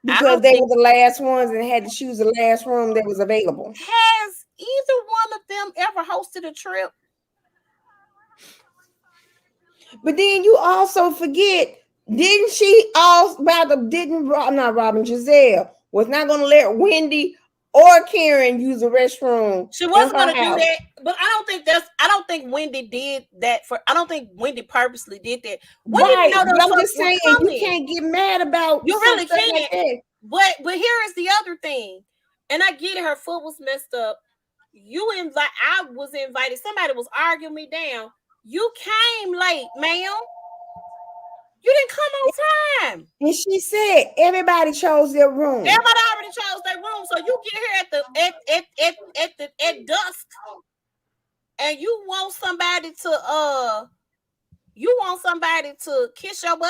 [SPEAKER 1] I
[SPEAKER 2] Because
[SPEAKER 1] don't
[SPEAKER 2] they
[SPEAKER 1] think
[SPEAKER 2] were the last ones and had to choose the last room that was available.
[SPEAKER 1] has either one of them ever hosted a trip.
[SPEAKER 2] But then you also forget, didn't she also about the didn't not Robin Giselle was not gonna let Wendy or Karen use the restroom
[SPEAKER 1] She
[SPEAKER 2] in
[SPEAKER 1] wasn't
[SPEAKER 2] her
[SPEAKER 1] gonna do
[SPEAKER 2] house.
[SPEAKER 1] that, but I don't think Wendy did that for. I don't think Wendy purposely did that. Wendy didn't
[SPEAKER 2] Right.
[SPEAKER 1] know
[SPEAKER 2] But
[SPEAKER 1] those
[SPEAKER 2] I'm
[SPEAKER 1] folks
[SPEAKER 2] just
[SPEAKER 1] were
[SPEAKER 2] saying you
[SPEAKER 1] coming.
[SPEAKER 2] can't get mad about
[SPEAKER 1] You
[SPEAKER 2] some
[SPEAKER 1] really
[SPEAKER 2] stuff like
[SPEAKER 1] can't.
[SPEAKER 2] that.
[SPEAKER 1] But here is the other thing, and I get it. Her foot was messed up. I was invited. Somebody was arguing me down. You came late, ma'am. You didn't come on time.
[SPEAKER 2] And she said everybody chose their room.
[SPEAKER 1] Everybody already chose their room, so you get here at dusk, and you want somebody to kiss your butt.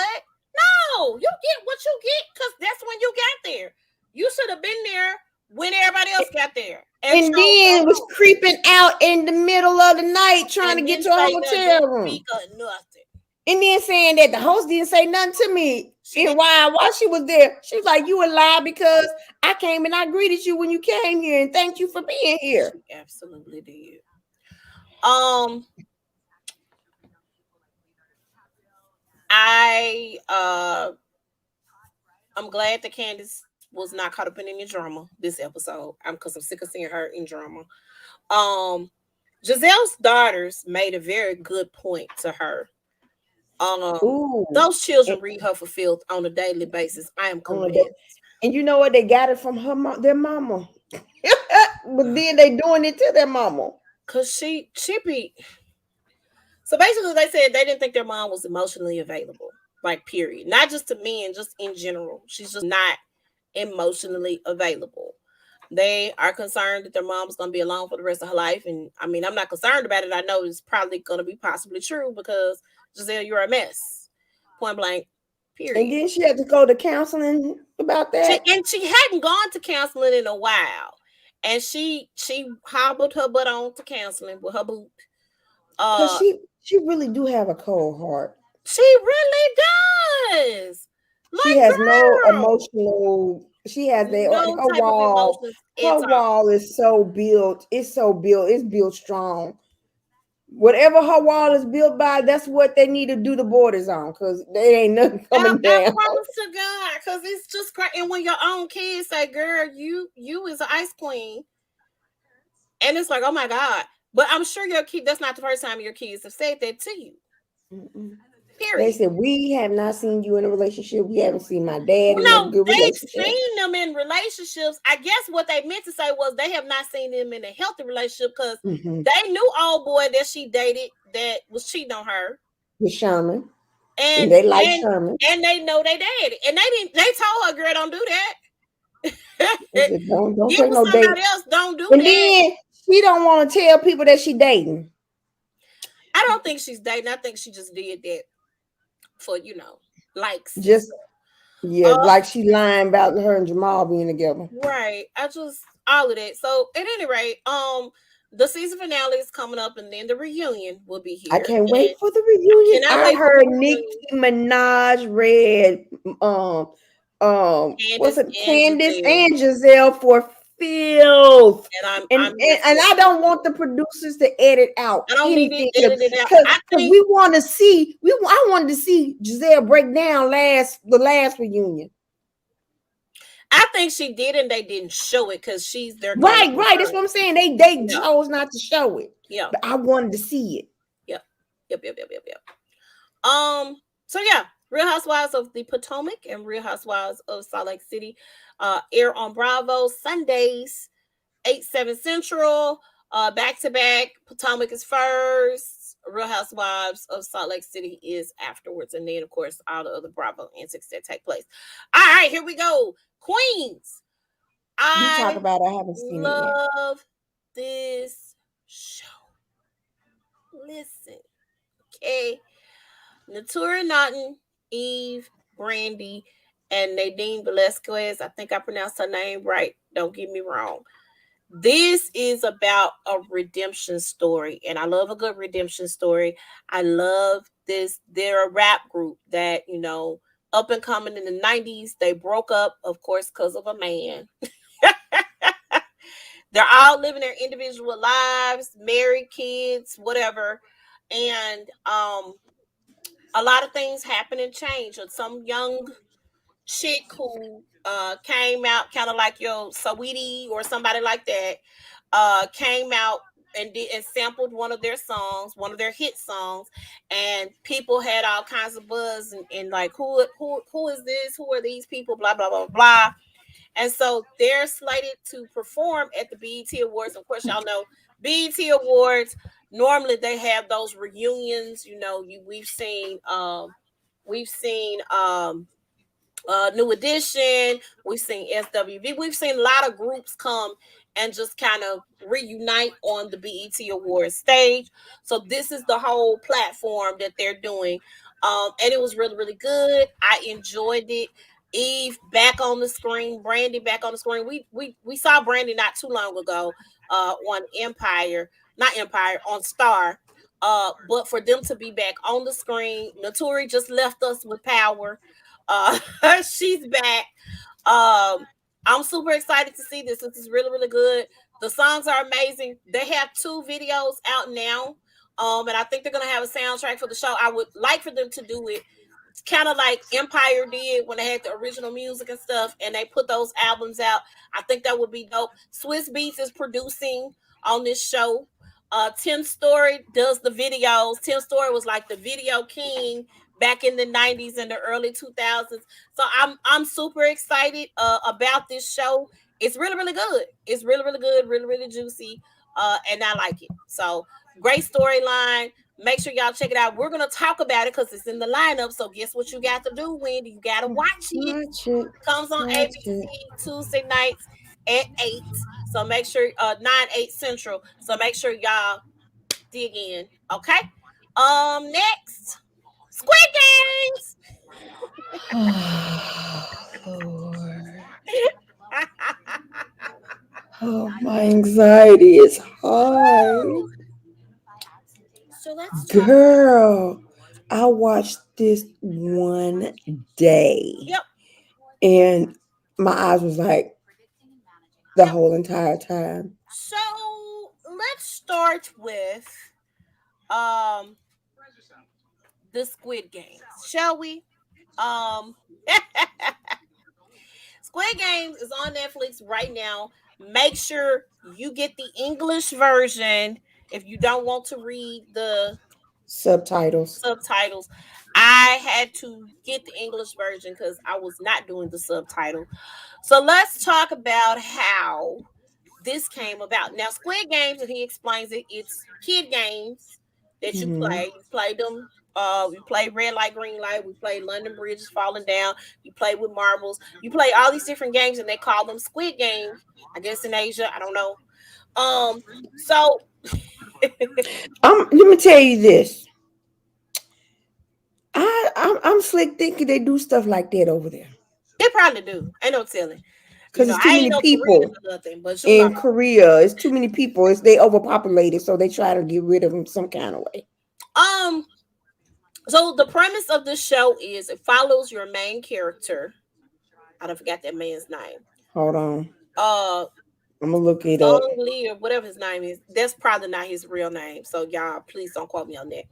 [SPEAKER 1] No, you get what you get because that's when you got there. You should have been there when everybody else got there and
[SPEAKER 2] And
[SPEAKER 1] chose
[SPEAKER 2] then
[SPEAKER 1] your
[SPEAKER 2] was
[SPEAKER 1] room.
[SPEAKER 2] creeping out in the middle of the night trying to
[SPEAKER 1] And
[SPEAKER 2] get
[SPEAKER 1] didn't
[SPEAKER 2] to a
[SPEAKER 1] say nothing,
[SPEAKER 2] hotel
[SPEAKER 1] didn't
[SPEAKER 2] room.
[SPEAKER 1] speak or nothing.
[SPEAKER 2] And then saying that the host didn't say nothing to me.
[SPEAKER 1] She
[SPEAKER 2] And
[SPEAKER 1] didn't.
[SPEAKER 2] while she was there, she was like, you a lie because I came and I greeted you when you came here and thanked you for being here.
[SPEAKER 1] She absolutely did. Um, I I'm glad that Candace was not caught up in any drama this episode. I'm because I'm sick of seeing her in drama. Um, Giselle's daughters made a very good point to her.
[SPEAKER 2] Ooh.
[SPEAKER 1] Those children
[SPEAKER 2] And,
[SPEAKER 1] read her for filth on a daily basis. I am
[SPEAKER 2] on that.
[SPEAKER 1] convinced.
[SPEAKER 2] And you know what? They got it from their mama. But then they doing it to their mama.
[SPEAKER 1] Cause she be so basically they said they didn't think their mom was emotionally available. Like period. Not just to men, just in general. She's just not emotionally available. They are concerned that their mom's gonna be alone for the rest of her life. And I mean, I'm not concerned about it. I know it's probably gonna be possibly true because Giselle, you're a mess. Point blank,
[SPEAKER 2] And
[SPEAKER 1] period.
[SPEAKER 2] then she had to go to counseling about
[SPEAKER 1] She
[SPEAKER 2] that.
[SPEAKER 1] and she hadn't gone to counseling in a while. And she hobbled her butt on to counseling with her boot.
[SPEAKER 2] Cause
[SPEAKER 1] Uh
[SPEAKER 2] she really do have a cold heart.
[SPEAKER 1] she really does.
[SPEAKER 2] She
[SPEAKER 1] Like
[SPEAKER 2] has no
[SPEAKER 1] girl,
[SPEAKER 2] emotional. She has
[SPEAKER 1] no
[SPEAKER 2] her
[SPEAKER 1] type of
[SPEAKER 2] wall.
[SPEAKER 1] emotions
[SPEAKER 2] Her
[SPEAKER 1] at all.
[SPEAKER 2] wall is so built. It's so built. It's built strong. Whatever her wall is built by, that's what they need to do the borders on. Cause they ain't nothing coming
[SPEAKER 1] I
[SPEAKER 2] down.
[SPEAKER 1] promise to God, because it's just crazy. And when your own kids say, "Girl, you is an ice queen," and it's like, "Oh my God!" But I'm sure your kid. That's not the first time your kids have said that to you.
[SPEAKER 2] Mm-mm. They
[SPEAKER 1] Period.
[SPEAKER 2] said, we have not seen you in a relationship. We haven't seen my dad
[SPEAKER 1] Well,
[SPEAKER 2] in a
[SPEAKER 1] no,
[SPEAKER 2] good
[SPEAKER 1] they've
[SPEAKER 2] relationship.
[SPEAKER 1] seen them in relationships. I guess what they meant to say was they have not seen them in a healthy relationship because they knew old boy that she dated that was cheating on her.
[SPEAKER 2] With Sherman. And
[SPEAKER 1] And
[SPEAKER 2] they like
[SPEAKER 1] and
[SPEAKER 2] Sherman.
[SPEAKER 1] and they know they daddy. And they told her, girl, don't do that.
[SPEAKER 2] They said, don't
[SPEAKER 1] Get
[SPEAKER 2] take
[SPEAKER 1] with
[SPEAKER 2] no date.
[SPEAKER 1] somebody else. Don't do
[SPEAKER 2] And
[SPEAKER 1] that.
[SPEAKER 2] then she don't want to tell people that she dating.
[SPEAKER 1] I don't think she's dating. I think she just did that for, likes and
[SPEAKER 2] Just,
[SPEAKER 1] stuff.
[SPEAKER 2] yeah, like she lying about her and Jamal being together.
[SPEAKER 1] Right. I just all of that. So at any rate, the season finale is coming up and then the reunion will be
[SPEAKER 2] I
[SPEAKER 1] here.
[SPEAKER 2] can't wait
[SPEAKER 1] And
[SPEAKER 2] for the
[SPEAKER 1] I
[SPEAKER 2] reunion.
[SPEAKER 1] cannot
[SPEAKER 2] I
[SPEAKER 1] wait for
[SPEAKER 2] heard
[SPEAKER 1] the
[SPEAKER 2] Nicki
[SPEAKER 1] reunion.
[SPEAKER 2] Minaj read what's
[SPEAKER 1] Candace
[SPEAKER 2] it,
[SPEAKER 1] and
[SPEAKER 2] Candace
[SPEAKER 1] Giselle.
[SPEAKER 2] and Giselle for filth.
[SPEAKER 1] And
[SPEAKER 2] And,
[SPEAKER 1] I'm here
[SPEAKER 2] and
[SPEAKER 1] for
[SPEAKER 2] I
[SPEAKER 1] it.
[SPEAKER 2] don't want the producers to edit out
[SPEAKER 1] I don't need it
[SPEAKER 2] anything
[SPEAKER 1] edited out.
[SPEAKER 2] because we want to see I wanted to see Giselle break down the last reunion.
[SPEAKER 1] I think she did and they didn't show it because they're gonna
[SPEAKER 2] Right. That's what I'm saying. They
[SPEAKER 1] yeah.
[SPEAKER 2] chose not to show it.
[SPEAKER 1] Yeah.
[SPEAKER 2] But I wanted to see it.
[SPEAKER 1] Yep. So yeah, Real Housewives of the Potomac and Real Housewives of Salt Lake City air on Bravo Sundays, 8/7 Central, back to back. Potomac is first. Real Housewives of Salt Lake City is afterwards, and then of course all the other Bravo antics that take place. All right, here we go. Queens.
[SPEAKER 2] You talk
[SPEAKER 1] I
[SPEAKER 2] about it, I haven't seen it yet.
[SPEAKER 1] love this show. Listen, okay. Natura Naughton, Eve, Brandy, and Nadine Velasquez. I think I pronounced her name right. Don't get me wrong. This is about a redemption story, and I love a good redemption story. I love this. They're a rap group that, up and coming in the 90s. They broke up, of course, because of a man. They're all living their individual lives, married, kids, whatever. And a lot of things happen and change. And some young chick who came out kind of like your Saweetie or somebody like that came out and sampled one of their songs, one of their hit songs, and people had all kinds of buzz and like who is this? Who are these people? Blah blah blah blah. And so they're slated to perform at the BET Awards. Of course, y'all know BET Awards. Normally, they have those reunions. We've seen New Edition. We've seen SWV. We've seen a lot of groups come and just kind of reunite on the BET Awards stage. So this is the whole platform that they're doing, and it was really really good. I enjoyed it. Eve back on the screen, Brandy back on the screen. We saw Brandy not too long ago on Empire, not Empire, on Star. But for them to be back on the screen, Naturi just left us with Power. Uh, she's back. I'm super excited to see this. This is really, really good. The songs are amazing. They have 2 videos out now. And I think they're gonna have a soundtrack for the show. I would like for them to do it kind of like Empire did when they had the original music and stuff, and they put those albums out. I think that would be dope. Swiss Beats is producing on this show. Tim Story does the videos. Tim Story was like the video king back in the 90s and the early 2000s. So I'm super excited about this show. It's really really good. It's really really good, really really juicy, and I like it. So great storyline. Make sure y'all check it out. We're gonna talk about it because it's in the lineup. So guess what you got to do, Wendy? You gotta watch it.
[SPEAKER 2] Watch it.
[SPEAKER 1] Comes on
[SPEAKER 2] Watch
[SPEAKER 1] ABC
[SPEAKER 2] it.
[SPEAKER 1] Tuesday nights at 8. So make sure 9 8 Central. So make sure y'all dig in. Okay. Next, Squid Games.
[SPEAKER 2] Lord. Oh, my anxiety is high.
[SPEAKER 1] So let's talk.
[SPEAKER 2] Girl, I watched this one day.
[SPEAKER 1] Yep.
[SPEAKER 2] And my eyes was like the
[SPEAKER 1] Yep.
[SPEAKER 2] whole entire time.
[SPEAKER 1] So let's start with um the Squid Games, shall we? Um Squid Games is on Netflix right now. Make sure you get the English version if you don't want to read the
[SPEAKER 2] Subtitles.
[SPEAKER 1] subtitles. I had to get the English version because I was not doing the subtitle. So let's talk about how this came about. Now, Squid Games, and he explains it, it's kid games that you play. You play them. We play red light, green light. We play London Bridge is falling down. You play with marbles. You play all these different games, and they call them Squid Games. I guess in Asia, I don't know. So
[SPEAKER 2] Let me tell you this. I'm slick thinking they do stuff like that over there.
[SPEAKER 1] they probably do. Ain't no telling.
[SPEAKER 2] Because it's too
[SPEAKER 1] I ain't
[SPEAKER 2] many
[SPEAKER 1] no Korean
[SPEAKER 2] people
[SPEAKER 1] or nothing, but you know.
[SPEAKER 2] in Korea. It's too many people. They overpopulated, so they try to get rid of them some kind of way.
[SPEAKER 1] So the premise of the show is it follows your main character. I don't forget that man's name.
[SPEAKER 2] Hold on.
[SPEAKER 1] I'm
[SPEAKER 2] gonna look it up.
[SPEAKER 1] Song Lee or whatever his name is. That's probably not his real name. So y'all, please don't quote me on that.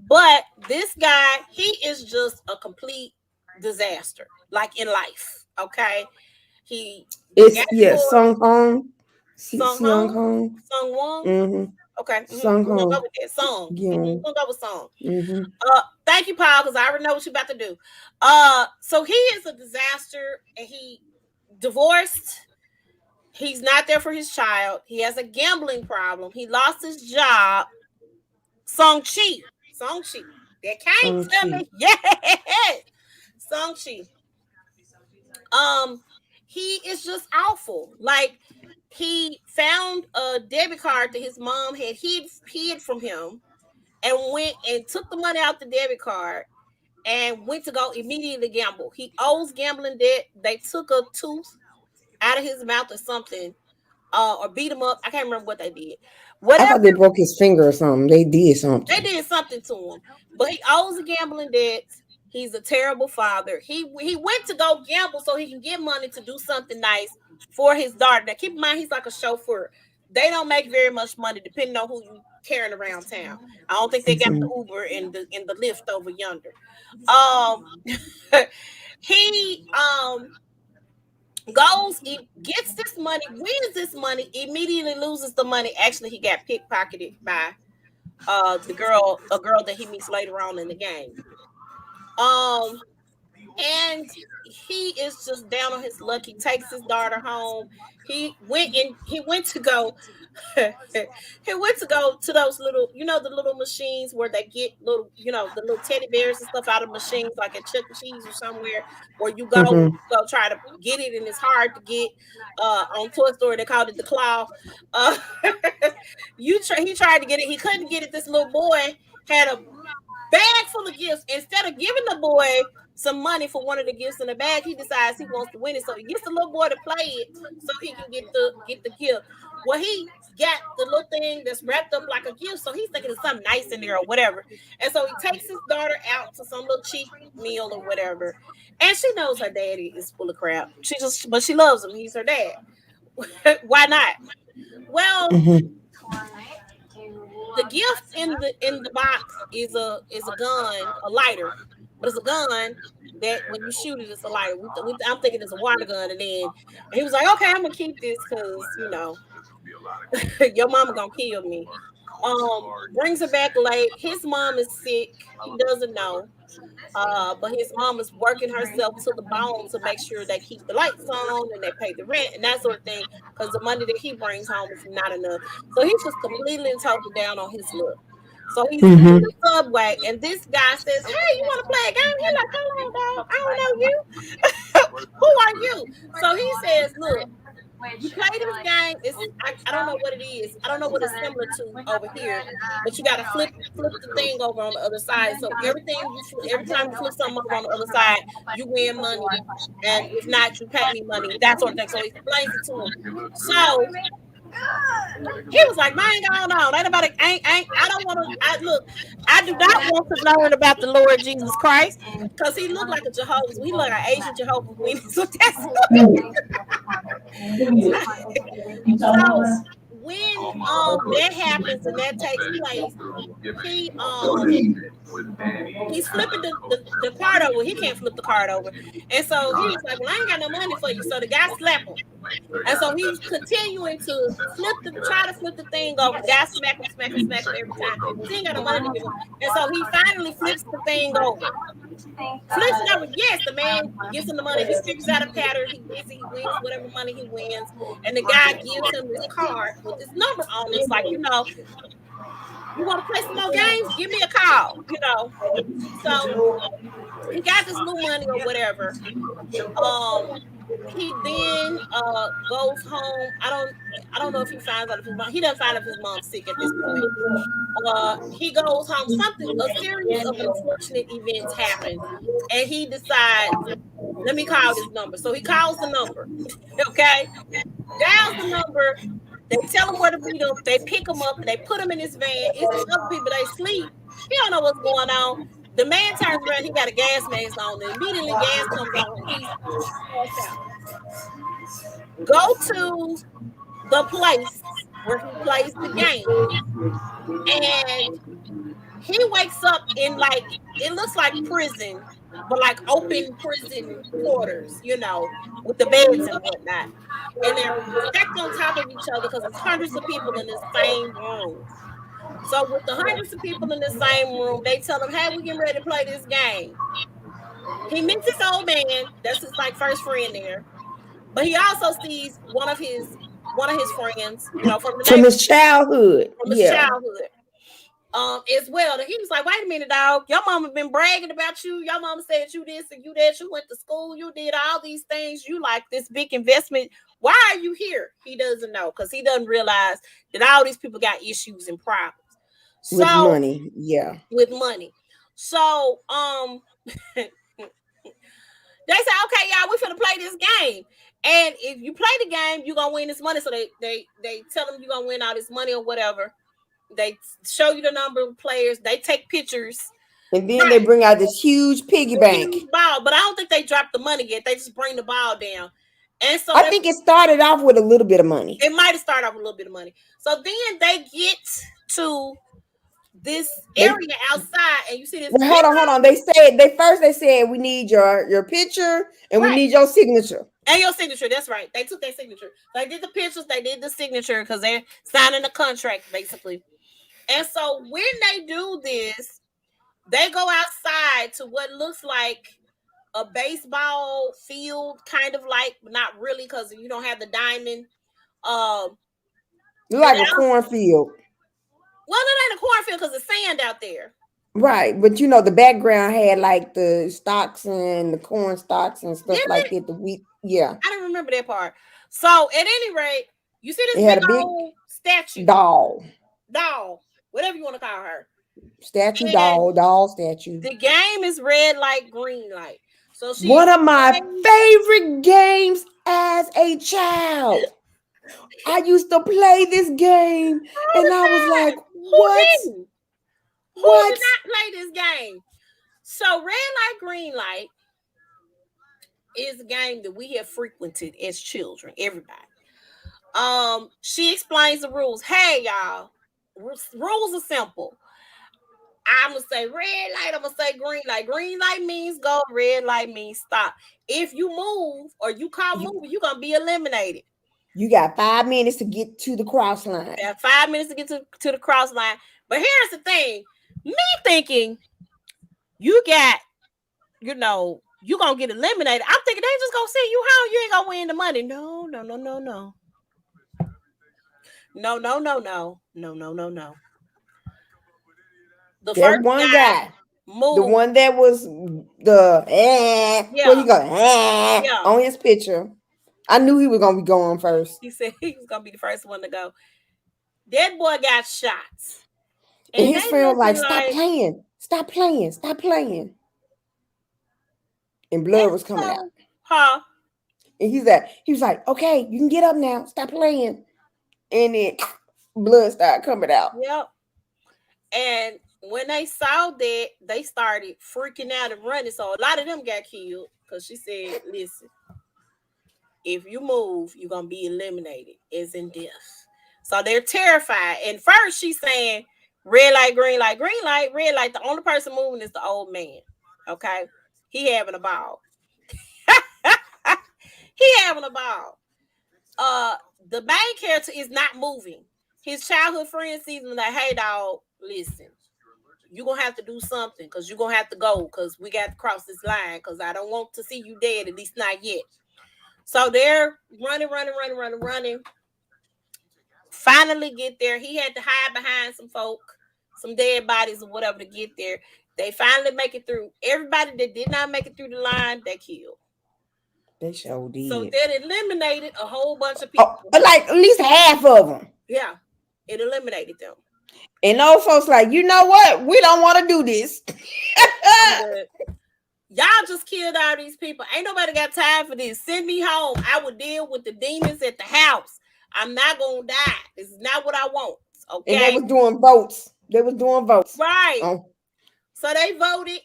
[SPEAKER 1] But this guy, he is just a complete disaster, like in life. Okay,
[SPEAKER 2] Sung Hong.
[SPEAKER 1] Sung
[SPEAKER 2] Hong.
[SPEAKER 1] Sung Wong.
[SPEAKER 2] Mm-hmm.
[SPEAKER 1] Okay,
[SPEAKER 2] Sung
[SPEAKER 1] we're gonna
[SPEAKER 2] Hong.
[SPEAKER 1] go with that song.
[SPEAKER 2] Yeah.
[SPEAKER 1] We're gonna go with song.
[SPEAKER 2] Mm-hmm.
[SPEAKER 1] Thank you, Paul, because I already know what you're about to do. So he is a disaster, and he divorced. He's not there for his child. He has a gambling problem. He lost his job. Song Chi. That can't tell me. Yeah. Song Chi. He is just awful. Like, he found a debit card that his mom had hid from him and went and took the money out the debit card and went to go immediately gamble. He owes gambling debt. They took a tooth out of his mouth or something, or beat him up. I can't remember what they did.
[SPEAKER 2] I thought they broke his finger or something. They did something.
[SPEAKER 1] They did something to him. But he owes a gambling debt. He's a terrible father. He went to go gamble so he can get money to do something nice for his daughter. Now, keep in mind, he's like a chauffeur. They don't make very much money depending on who you carrying around town. I don't think they got the Uber and the Lyft over yonder. He goes, he gets this money, wins this money, immediately loses the money. Actually, he got pickpocketed by a girl that he meets later on in the game. And he is just down on his luck. He takes his daughter home. He went to go to those little, the little machines where they get little, the little teddy bears and stuff out of machines, like at Chuck E. Cheese or somewhere, where you go try to get it, and it's hard to get. On Toy Story, they called it the claw. He tried to get it. He couldn't get it. This little boy had a bag full of gifts. Instead of giving the boy some money for one of the gifts in the bag, he decides he wants to win it. So he gets the little boy to play it so he can get the gift. Well, he got the little thing that's wrapped up like a gift, so he's thinking it's something nice in there or whatever. And so he takes his daughter out to some little cheap meal or whatever. And she knows her daddy is full of crap. But she loves him. He's her dad. Why not? Well, the gift in the box is a gun, a lighter, but it's a gun that when you shoot it, it's a lighter. I'm thinking it's a water gun, and then he was like, "Okay, I'm gonna keep this because your mama gonna kill me." Brings her back late. His mom is sick. He doesn't know. But his mom is working herself to the bone to make sure they keep the lights on and they pay the rent and that sort of thing, because the money that he brings home is not enough. So he's just completely and totally down on his luck. So he's in the subway, and this guy says, "Hey, you want to play a game?" He's like, "Hold on, dog. I don't know you. Who are you?" So he says, "Look, you play this game. I don't know what it is. I don't know what it's similar to over here, but you got to flip the thing over on the other side. So every time you flip something over on the other side, you win money, and if not, you pay me money. That sort of thing." So he explains it to him. So he was like, "Man, going on. Ain't nobody. I don't want to. I do not want to learn about the Lord Jesus Christ, because he looked like a Jehovah's. He looked like an Asian Jehovah's Witness. So that's so when that happens and that takes place, he he's flipping the card over. He can't flip the card over. And so he was like, well, I ain't got no money for you. So the guy slapped him. And so he's continuing to try to flip the thing over. The guy smack him every time. He ain't got no money to give him. And so he finally flips the thing over. Flips it over. Yes, the man gives him the money. He figures out a pattern. He gets it. He wins whatever money he wins. And the guy gives him this card with this number on it. It's like, you want to play some more games? Give me a call, So he got this little money or whatever. He then goes home. I don't know if he finds out if his mom. He doesn't find out if his mom's sick at this point. He goes home. A series of unfortunate events happen, and he decides, let me call this number. So he calls the number. Okay, dials the number. They tell him where to meet him. They pick him up and they put him in his van. It's other people. They sleep. He don't know what's going on. The man turns around. He got a gas mask on. And immediately, gas comes on. He's out. Go to the place where he plays the game, and he wakes up in it looks like prison, but like open prison quarters, with the beds and whatnot. And they're stacked on top of each other because there's hundreds of people in the same room. So with the hundreds of people in the same room, they tell him, hey, we getting ready to play this game. He meets this old man. That's his first friend there. But he also sees one of his friends, from
[SPEAKER 2] his childhood.
[SPEAKER 1] As well. And he was like, wait a minute, dog. Your mama been bragging about you. Your mama said you this and you that. You went to school. You did all these things. You like this big investment. Why are you here? He doesn't know because he doesn't realize that all these people got issues and problems.
[SPEAKER 2] With money. Yeah.
[SPEAKER 1] With money. So, they say, okay, y'all, we finna play this game. And if you play the game, you're going to win this money. So they tell them you're going to win all this money or whatever. They show you the number of players. They take pictures.
[SPEAKER 2] And then they bring out this huge piggy bank.
[SPEAKER 1] Ball, but I don't think they dropped the money yet. They just bring the ball down. And so
[SPEAKER 2] I think it started off with a little bit of money.
[SPEAKER 1] It might have started off with a little bit of money. So then they get to this area outside, and you see this.
[SPEAKER 2] Well, hold on. They said we need your picture and we need your signature.
[SPEAKER 1] And your signature, that's right. They took their signature. They did the pictures, they did the signature because they're signing a contract, basically. And so when they do this, they go outside to what looks like a baseball field, kind of like, but not really because you don't have the diamond.
[SPEAKER 2] Like a cornfield.
[SPEAKER 1] Well, it ain't a cornfield because it's sand out there.
[SPEAKER 2] Right, but the background had like the stalks and the corn stalks and stuff like that. The wheat, yeah.
[SPEAKER 1] I don't remember that part. So at any rate, you see this big old statue,
[SPEAKER 2] doll,
[SPEAKER 1] whatever you want to call her,
[SPEAKER 2] statue, doll statue.
[SPEAKER 1] The game is red light, green light. So
[SPEAKER 2] one of my favorite games as a child. I used to play this game, and I was like, "What?
[SPEAKER 1] Who did not play this game?" So, red light, green light is a game that we have frequented as children. Everybody. She explains the rules. Hey, y'all. Rules are simple. I'm gonna say red light. I'm gonna say green light. Green light means go. Red light means stop. If you move or you call moving, you're gonna be eliminated.
[SPEAKER 2] You got 5 minutes to get to the cross line.
[SPEAKER 1] Yeah, 5 minutes to get to the cross line. But here's the thing. Me thinking you got, you're going to get eliminated. I'm thinking they just going to send you home. You ain't going to win the money. No. The first
[SPEAKER 2] one guy moved. The one that was where you go on his picture. I knew he was going to be going first.
[SPEAKER 1] He said he was going to be the first one to go. That boy got shots.
[SPEAKER 2] And his friend was like, stop playing. And blood was coming out.
[SPEAKER 1] Huh?
[SPEAKER 2] And he was like, okay, you can get up now. Stop playing. And then blood started coming out.
[SPEAKER 1] Yep. And when they saw that, they started freaking out and running. So a lot of them got killed because she said, listen, if you move, you're going to be eliminated, as in death. So they're terrified. And first she's saying red light, green light, green light, red light. The only person moving is the old man. Okay. He having a ball. He having a ball. The main character is not moving. His childhood friend sees him like, hey dog, listen, you're gonna have to do something because you're gonna have to go because we got to cross this line because I don't want to see you dead, at least not yet. So they're running. Finally get there. He had to hide behind some folk, some dead bodies or whatever to get there. They finally make it through. Everybody that did not make it through the line, they killed.
[SPEAKER 2] They sure did.
[SPEAKER 1] So that eliminated a whole bunch of people.
[SPEAKER 2] Like at least half of them.
[SPEAKER 1] Yeah, it eliminated them.
[SPEAKER 2] And those folks like, you know what? We don't want to do this.
[SPEAKER 1] Y'all just killed all these people. Ain't nobody got time for this. Send me home. I will deal with the demons at the house. I'm not gonna die. This is not what I want. Okay.
[SPEAKER 2] And they was doing votes.
[SPEAKER 1] Right. So they voted.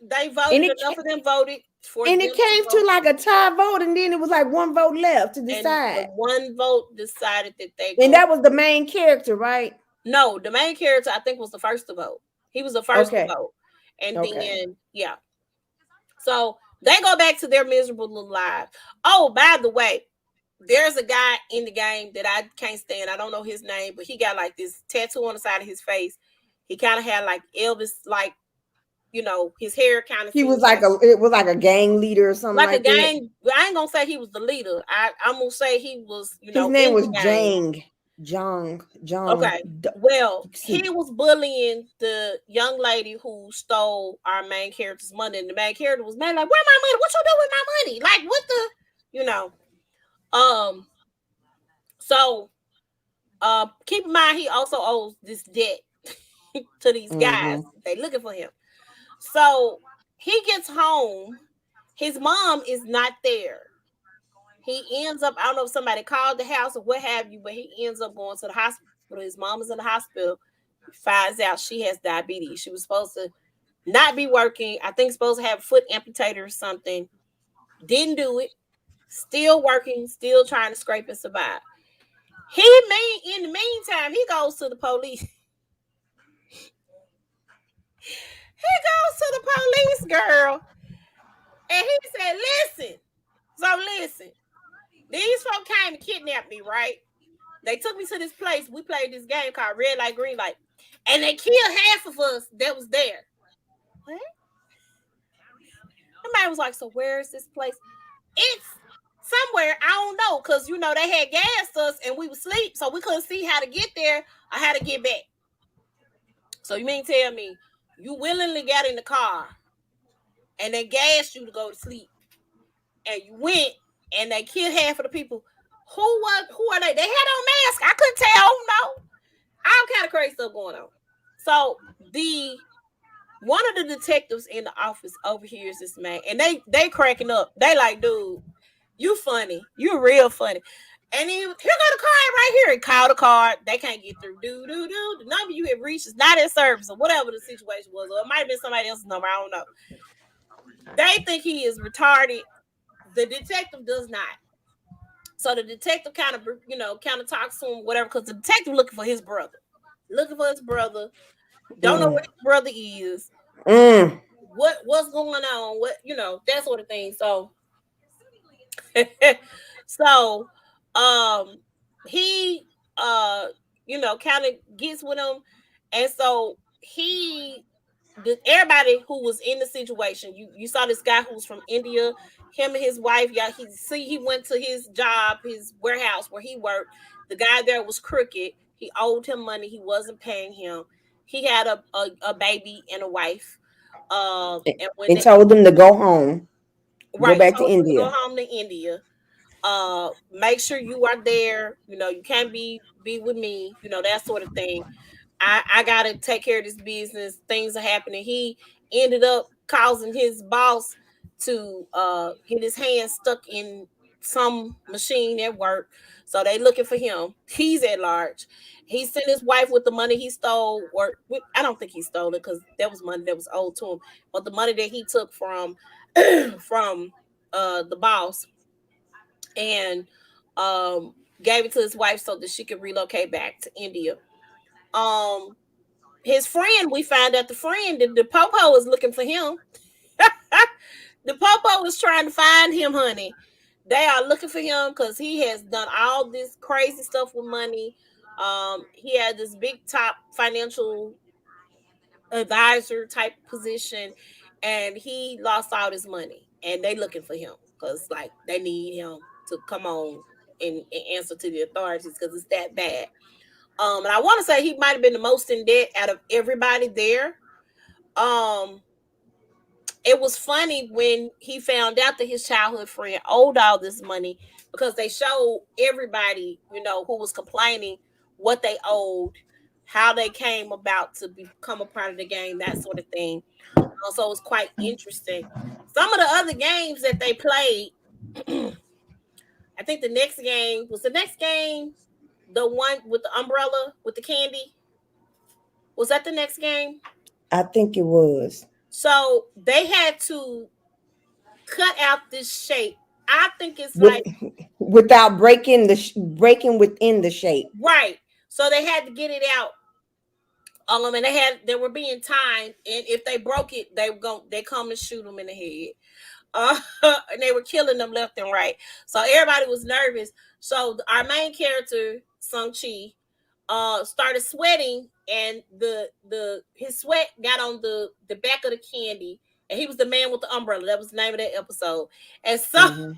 [SPEAKER 1] Enough of them voted.
[SPEAKER 2] And it came to like a tie vote, and then it was like one vote left to decide.
[SPEAKER 1] And one vote decided that they.
[SPEAKER 2] And that was the main character, right?
[SPEAKER 1] No, the main character I think was the first to vote. He was the first to vote, and then yeah. So they go back to their miserable little lives. Oh, by the way, there's a guy in the game that I can't stand. I don't know his name, but he got like this tattoo on the side of his face. He kind of had like Elvis, like, you know, his hair kind of.
[SPEAKER 2] He was like it was like a gang leader or something like
[SPEAKER 1] a gang. That. I ain't gonna say he was the leader. I'm gonna say he was. You know,
[SPEAKER 2] his name was Jong.
[SPEAKER 1] Okay. Well, he was bullying the young lady who stole our main character's money, and the main character was mad, like, "Where my money? What you do with my money? Like, what the, you know?" So, keep in mind he also owes this debt to these guys. They looking for him. So he gets home. His mom is not there. He ends up, I don't know if somebody called the house or what have you, but he ends up going to the hospital. His mom is in the hospital. He finds out she has diabetes. She was supposed to not be working. I think supposed to have a foot amputated or something. Didn't do it. Still working, still trying to scrape and survive. In the meantime, he goes to the police. He goes to the police, girl. And he said, listen. These folks came to kidnap me, right? They took me to this place. We played this game called Red Light, Green Light. And they killed half of us that was there. What? The man was like, so where is this place? It's somewhere, I don't know, because, you know, they had gassed us and we were asleep, so we couldn't see how to get there or how to get back. So you mean tell me you willingly got in the car and they gassed you to go to sleep and you went and they killed half of the people? Who are they? They had on masks. I couldn't tell. No, all kind of crazy stuff going on. So one of the detectives in the office overhears this man, and they cracking up. They like, dude, you funny. You real funny. And here go the card right here. And call the card. They can't get through. The number you have reached is not in service or whatever the situation was. Or it might have been somebody else's number. I don't know. They think he is retarded. The detective does not. So the detective kind of talks to him, whatever, because the detective looking for his brother. Don't know what his brother is. What's going on? What, that sort of thing. So he kind of gets with him, and so everybody who was in the situation, you saw this guy who was from India, him and his wife, he went to his job, his warehouse where he worked. The guy there was crooked. He owed him money. He wasn't paying him. He had a baby and a wife. And
[SPEAKER 2] told them to go home.
[SPEAKER 1] Right.
[SPEAKER 2] Go back to India.
[SPEAKER 1] Go home to India. Make sure you are there. You can't be with me, that sort of thing. I gotta take care of this business. Things are happening. He ended up causing his boss to get his hand stuck in some machine at work. So they looking for him. He's at large. He sent his wife with the money he stole, I don't think he stole it because that was money that was owed to him. But the money that he took from the boss. And gave it to his wife so that she could relocate back to India. Um, his friend, we found out the friend, the Popo was looking for him. The Popo was trying to find him, honey. They are looking for him because he has done all this crazy stuff with money. He had this big top financial advisor type position, and he lost all his money. And they looking for him because like they need him to come on and answer to the authorities because it's that bad. And I want to say he might have been the most in debt out of everybody there. Um, it was funny when he found out that his childhood friend owed all this money because they showed everybody, who was complaining what they owed, how they came about to become a part of the game, that sort of thing. So it was quite interesting. Some of the other games that they played, I think the next game the one with the umbrella with the candy. Was that the next game?
[SPEAKER 2] I think it was.
[SPEAKER 1] So they had to cut out this shape. I think it's
[SPEAKER 2] With,
[SPEAKER 1] like
[SPEAKER 2] without breaking within the shape.
[SPEAKER 1] right. So they had to get it out. And they were being timed, and if they broke it, they come and shoot them in the head. And they were killing them left and right. So everybody was nervous. So our main character, Sung Chi, started sweating, and his sweat got on the back of the candy, and he was the man with the umbrella. That was the name of that episode. And so and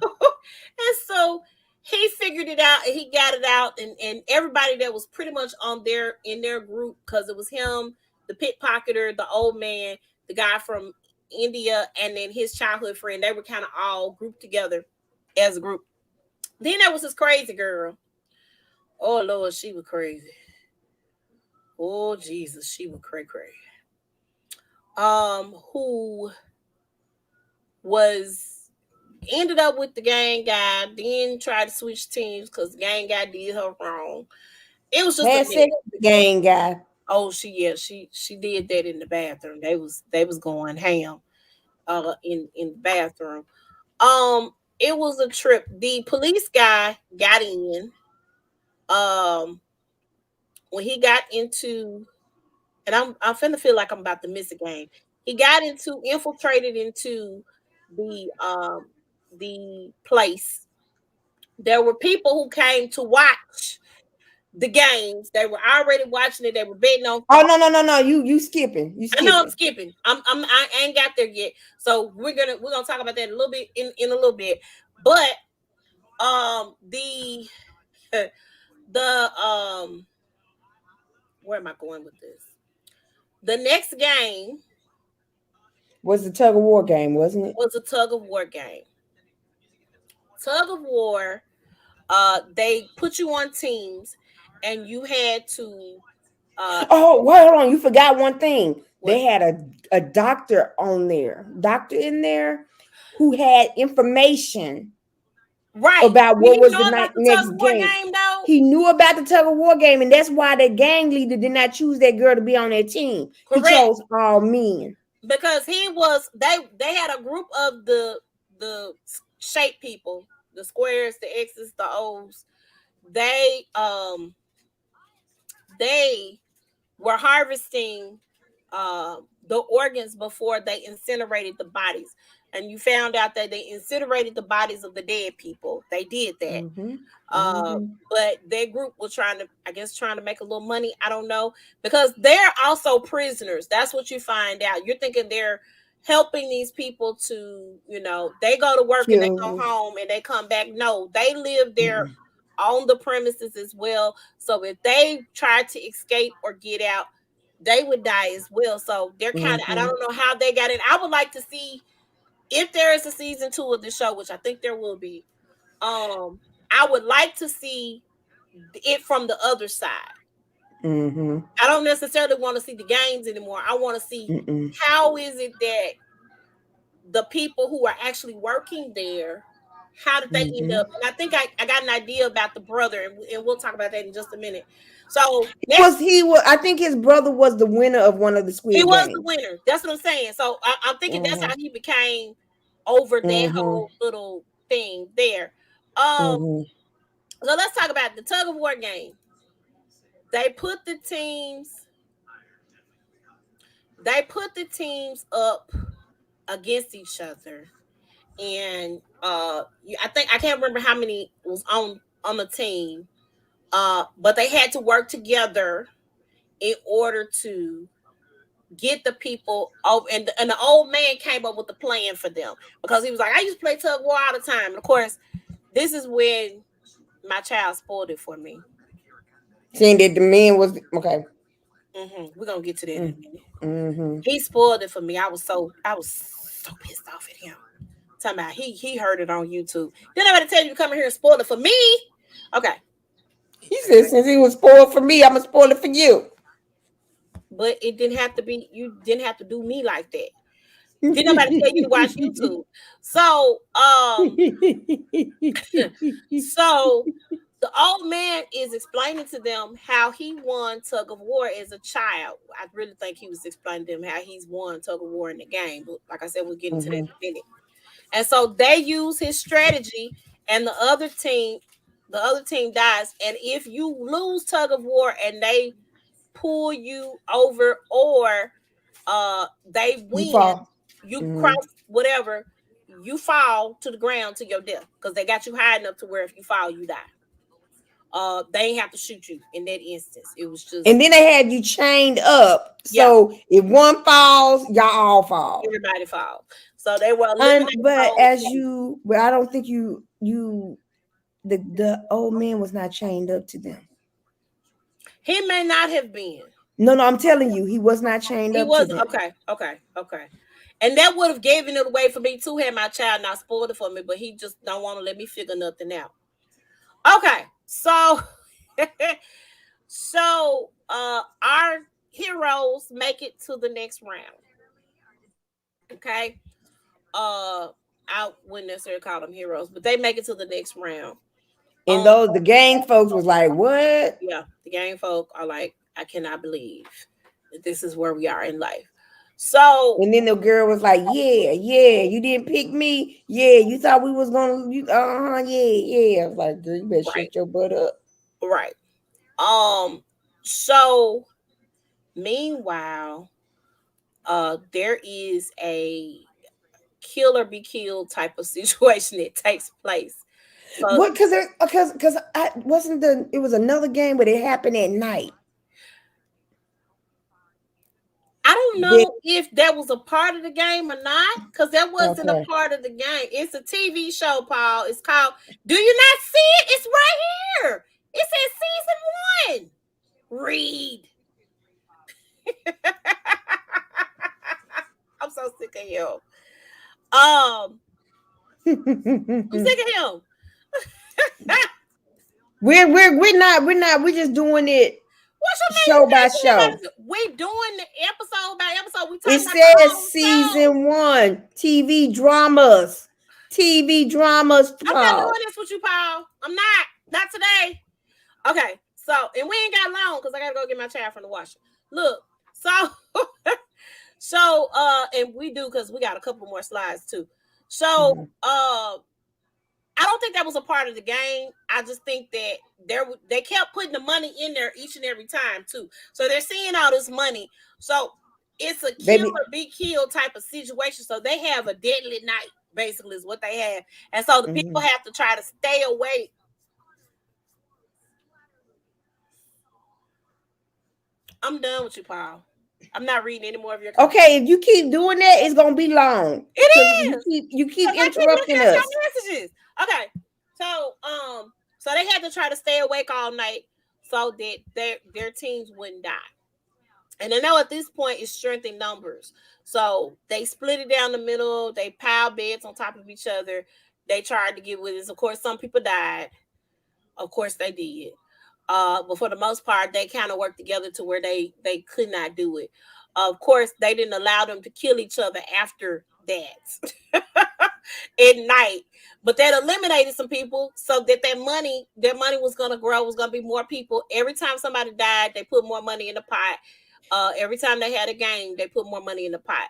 [SPEAKER 1] so he figured it out, and he got it out, and everybody that was pretty much in their group, because it was him, the pickpocketer, the old man, the guy from India, and then his childhood friend. They were kind of all grouped together as a group. Then there was this crazy girl. Oh Lord, she was crazy. Oh Jesus, she was cray cray. Who was ended up with the gang guy, then tried to switch teams because the gang guy did her wrong. It was just
[SPEAKER 2] Had sex with the gang guy.
[SPEAKER 1] Oh, she did that in the bathroom. They was going ham in the bathroom. It was a trip. The police guy got in. Um when he got into and I'm finna feel like I'm about to miss a game. He infiltrated into the place. There were people who came to watch the games. They were already watching it. They were betting on.
[SPEAKER 2] Oh no! You skipping? You
[SPEAKER 1] I know
[SPEAKER 2] skipping?
[SPEAKER 1] I'm skipping. I ain't got there yet. So we're gonna talk about that a little bit in a little bit. But the the where am I going with this? The next game
[SPEAKER 2] Was the tug of war game, wasn't it?
[SPEAKER 1] was a tug of war game. Tug of war. They put you on teams, and you had to.
[SPEAKER 2] Oh, hold on! You forgot one thing.
[SPEAKER 1] What?
[SPEAKER 2] They had a doctor in there, who had information.
[SPEAKER 1] Right.
[SPEAKER 2] About what was the next
[SPEAKER 1] game. Though?
[SPEAKER 2] He knew about the tug of war game, and that's why the gang leader did not choose that girl to be on their team. Correct. He chose all men.
[SPEAKER 1] Because they had a group of the shape people, the squares, the X's, the O's. They were harvesting the organs before they incinerated the bodies. And you found out that they incinerated the bodies of the dead people. They did that. But their group was trying to make a little money. I don't know. Because they're also prisoners. That's what you find out. You're thinking they're helping these people to, they go to work and they go home and they come back. No, they live there on the premises as well. So if they try to escape or get out, they would die as well. So they're kind of, I don't know how they got in. I would like to see if there is a season 2 of the show, which I think there will be. I would like to see it from the other side. I don't necessarily want to see the games anymore. I want to see how is it that the people who are actually working there, how did they end up? And I think I got an idea about the brother, and we'll talk about that in just a minute. So
[SPEAKER 2] I think his brother was the winner of one of the Squid Games.
[SPEAKER 1] He was the winner. That's what I'm saying. So I'm thinking that's how he became over that whole little thing there. So let's talk about the tug of war game. They put the teams. They put the teams up against each other, and I think I can't remember how many was on the team. But they had to work together in order to get the people over. And the old man came up with the plan for them because he was like, I used to play tug of war all the time. And of course, this is when my child spoiled it for me.
[SPEAKER 2] Saying that the man was okay.
[SPEAKER 1] We're gonna get to that in a minute.
[SPEAKER 2] Mm-hmm.
[SPEAKER 1] He spoiled it for me. I was so pissed off at him. Talking about he heard it on YouTube. Then I better tell you to come in here and spoil it for me. Okay.
[SPEAKER 2] He said, since he was spoiled for me, I'm gonna spoil it for you.
[SPEAKER 1] But it didn't have to be. You didn't have to do me like that. Didn't nobody tell you to watch YouTube. So, so the old man is explaining to them how he won tug of war as a child. I really think he was explaining to them how he's won tug of war in the game. But like I said, we'll get into that in a minute. And so they use his strategy, and the other team dies. And if you lose tug of war and they pull you over, or they win, you cross whatever, you fall to the ground to your death because they got you high enough to where if you fall, you die. They ain't have to shoot you in that instance. It was just,
[SPEAKER 2] and then they had you chained up. So if one falls, y'all all fall.
[SPEAKER 1] Everybody falls. So they were eliminating.
[SPEAKER 2] But as you, well, I don't think the old man was not chained up to them.
[SPEAKER 1] He may not have been.
[SPEAKER 2] No, I'm telling you, he was not chained up.
[SPEAKER 1] He was okay. And that would have given it away for me too had my child not spoiled it for me, but he just don't want to let me figure nothing out. Okay, so our heroes make it to the next round. Okay. I wouldn't necessarily call them heroes, but they make it to the next round.
[SPEAKER 2] And the gang folks was like, what?
[SPEAKER 1] Yeah, the gang folk are like, I cannot believe that this is where we are in life. So,
[SPEAKER 2] and then the girl was like, yeah, you didn't pick me. Yeah, you thought we was gonna, yeah. I was like, girl, you better shut your butt up.
[SPEAKER 1] Right. So meanwhile, there is a kill or be killed type of situation that takes place.
[SPEAKER 2] So, what? Because I wasn't it was another game, but it happened at night.
[SPEAKER 1] I don't know if that was a part of the game or not, because that wasn't a part of the game. It's a TV show, Paul. It's called, do you not see it? It's right here. It says season 1. Read. I'm so sick of him. I'm sick of him.
[SPEAKER 2] We're just doing it show by show.
[SPEAKER 1] We doing the episode by episode. We
[SPEAKER 2] talking about it says season 1 TV dramas. I'm
[SPEAKER 1] not doing this with you, Paul. I'm not today. Okay, so and we ain't got long because I gotta go get my child from the washer. Look, so and we do because we got a couple more slides too. So I don't think that was a part of the game. I just think that they kept putting the money in there each and every time too. So they're seeing all this money. So it's a kill or be killed type of situation. So they have a deadly night, basically, is what they have. And so the people have to try to stay away. I'm done with you, Paul. I'm not reading any more of your comments.
[SPEAKER 2] Okay, if you keep doing that, it's gonna be long.
[SPEAKER 1] It is.
[SPEAKER 2] You keep interrupting us.
[SPEAKER 1] Messages. Okay, so they had to try to stay awake all night so that their teams wouldn't die. And I know at this point it's strength in numbers, so they split it down the middle. They piled beds on top of each other. They tried to get with it. Of course, some people died. Of course, they did. But for the most part, they kind of worked together to where they could not do it. Of course, they didn't allow them to kill each other after that at night. But that eliminated some people so that their money was going to grow, was going to be more people. Every time somebody died, they put more money in the pot. Every time they had a game, they put more money in the pot.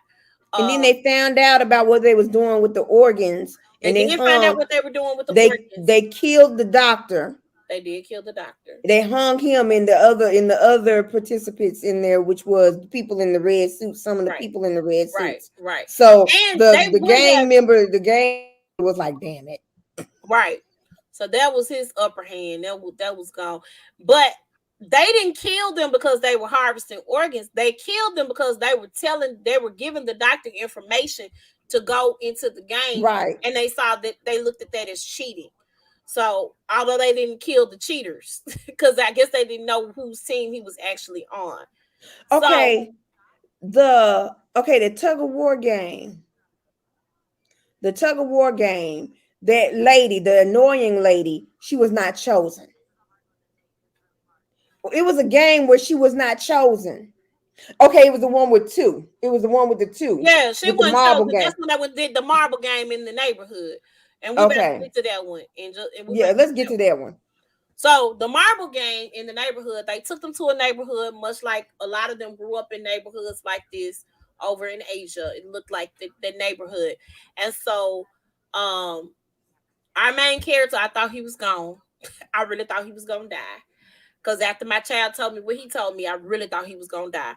[SPEAKER 2] And then they found out about what they was doing with the organs.
[SPEAKER 1] And they found out what they were doing with the organs.
[SPEAKER 2] They killed the doctor.
[SPEAKER 1] They did kill the doctor.
[SPEAKER 2] They hung him and the other participants in there, which was the people in the red suits, some of the
[SPEAKER 1] Right,
[SPEAKER 2] people in the red
[SPEAKER 1] right,
[SPEAKER 2] suits.
[SPEAKER 1] right.
[SPEAKER 2] So
[SPEAKER 1] And they
[SPEAKER 2] the
[SPEAKER 1] would have
[SPEAKER 2] gang was like, damn it.
[SPEAKER 1] right. So that was his upper hand. That was gone. But they didn't kill them because they were harvesting organs. They killed them because they were giving the doctor information to go into the game,
[SPEAKER 2] Right.
[SPEAKER 1] and they saw that they looked at that as cheating. So although they didn't kill the cheaters, because I guess they didn't know whose team he was actually on. So
[SPEAKER 2] Okay. The tug of war game. The tug of war game. That lady, the annoying lady, she was not chosen. It was a game where she was not chosen. Okay, it was the one with two. It was the one with the two
[SPEAKER 1] yeah, she
[SPEAKER 2] with the
[SPEAKER 1] wasn't
[SPEAKER 2] marble
[SPEAKER 1] chosen.
[SPEAKER 2] game.
[SPEAKER 1] That's when they did the marble game in the neighborhood, and we about to
[SPEAKER 2] Okay.
[SPEAKER 1] get to that one. And we about
[SPEAKER 2] Yeah,
[SPEAKER 1] to get
[SPEAKER 2] let's
[SPEAKER 1] to
[SPEAKER 2] get
[SPEAKER 1] that
[SPEAKER 2] to
[SPEAKER 1] one.
[SPEAKER 2] that one.
[SPEAKER 1] So the marble game in the neighborhood, they took them to a neighborhood, much like a lot of them grew up in neighborhoods like this over in Asia. It looked like the neighborhood, and so um, our main character, I thought he was gone. I really thought he was gonna die because after my child told me what he told me, I really thought he was gonna die.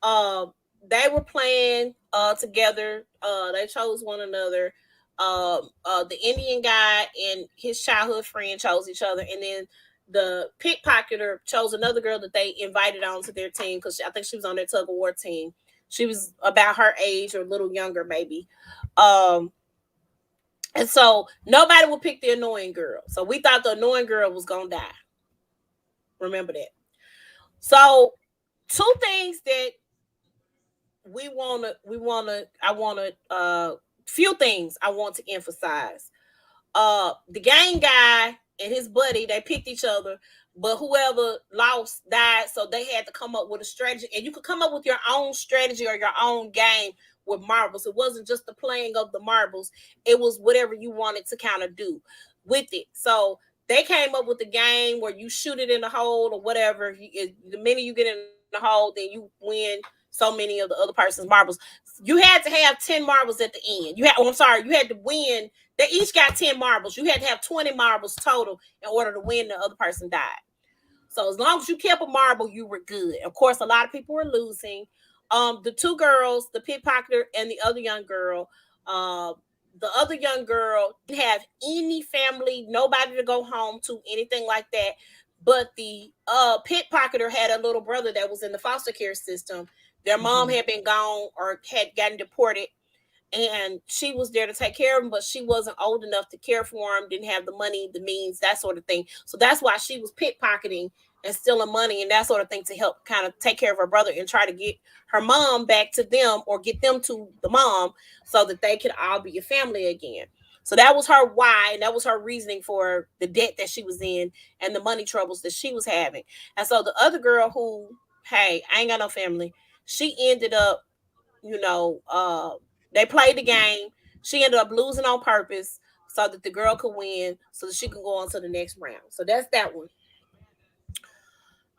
[SPEAKER 1] Um, they were playing together. They chose one another. The Indian guy and his childhood friend chose each other, and then the pickpocketer chose another girl that they invited onto their team because I think she was on their tug of war team. She was about her age or a little younger, maybe. Um, and so nobody would pick the annoying girl. So we thought the annoying girl was gonna die. Remember that. So two things that I wanna few things I want to emphasize. The gang guy and his buddy, they picked each other, but whoever lost died, so they had to come up with a strategy. And you could come up with your own strategy or your own game with marbles. It wasn't just the playing of the marbles, it was whatever you wanted to kind of do with it. So they came up with a game where you shoot it in the hole or whatever. The minute you get in the hole, then you win so many of the other person's marbles. You had to have 10 marbles at the end. I'm sorry, you had to win. They each got 10 marbles. You had to have 20 marbles total in order to win. The other person died. So as long as you kept a marble, you were good. Of course, a lot of people were losing. The two girls, the pickpocketer and the other young girl, the other young girl didn't have any family, nobody to go home to, anything like that. But the pickpocketer had a little brother that was in the foster care system. Their mom had been gone or had gotten deported, and she was there to take care of him, but she wasn't old enough to care for him, didn't have the money, the means, that sort of thing. So that's why she was pickpocketing and stealing money and that sort of thing to help kind of take care of her brother and try to get her mom back to them or get them to the mom so that they could all be a family again. So that was her why, and that was her reasoning for the debt that she was in and the money troubles that she was having. And so the other girl who, hey, I ain't got no family, she ended up, you know, they played the game. She ended up losing on purpose so that the girl could win, so that she could go on to the next round. So that's that one.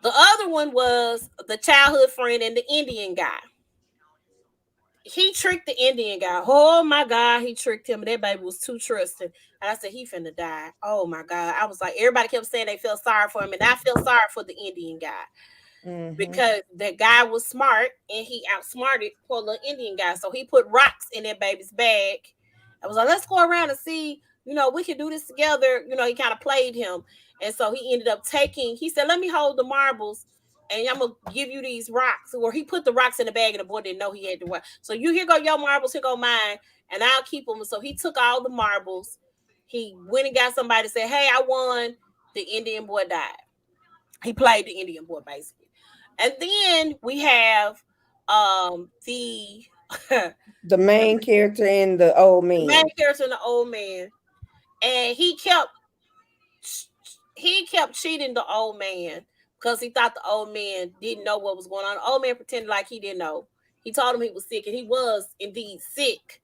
[SPEAKER 1] The other one was the childhood friend and the Indian guy. He tricked the Indian guy. Oh my God, he tricked him. That baby was too trusting. And I said, he finna die. Oh my God. I was like, everybody kept saying they felt sorry for him. And I felt sorry for the Indian guy because that guy was smart and he outsmarted poor little Indian guy. So he put rocks in that baby's bag. I was like, let's go around and see, we can do this together. He kind of played him. And so he ended up he said, let me hold the marbles and I'm going to give you these rocks. Or he put the rocks in the bag and the boy didn't know he had to work. So here go your marbles, here go mine, and I'll keep them. So he took all the marbles. He went and got somebody to say, hey, I won. The Indian boy died. He played the Indian boy basically. And then we have the
[SPEAKER 2] The main character and the old
[SPEAKER 1] the main
[SPEAKER 2] man.
[SPEAKER 1] character and the old man, and he kept cheating the old man because he thought the old man didn't know what was going on. The old man pretended like he didn't know. He told him he was sick, and he was indeed sick.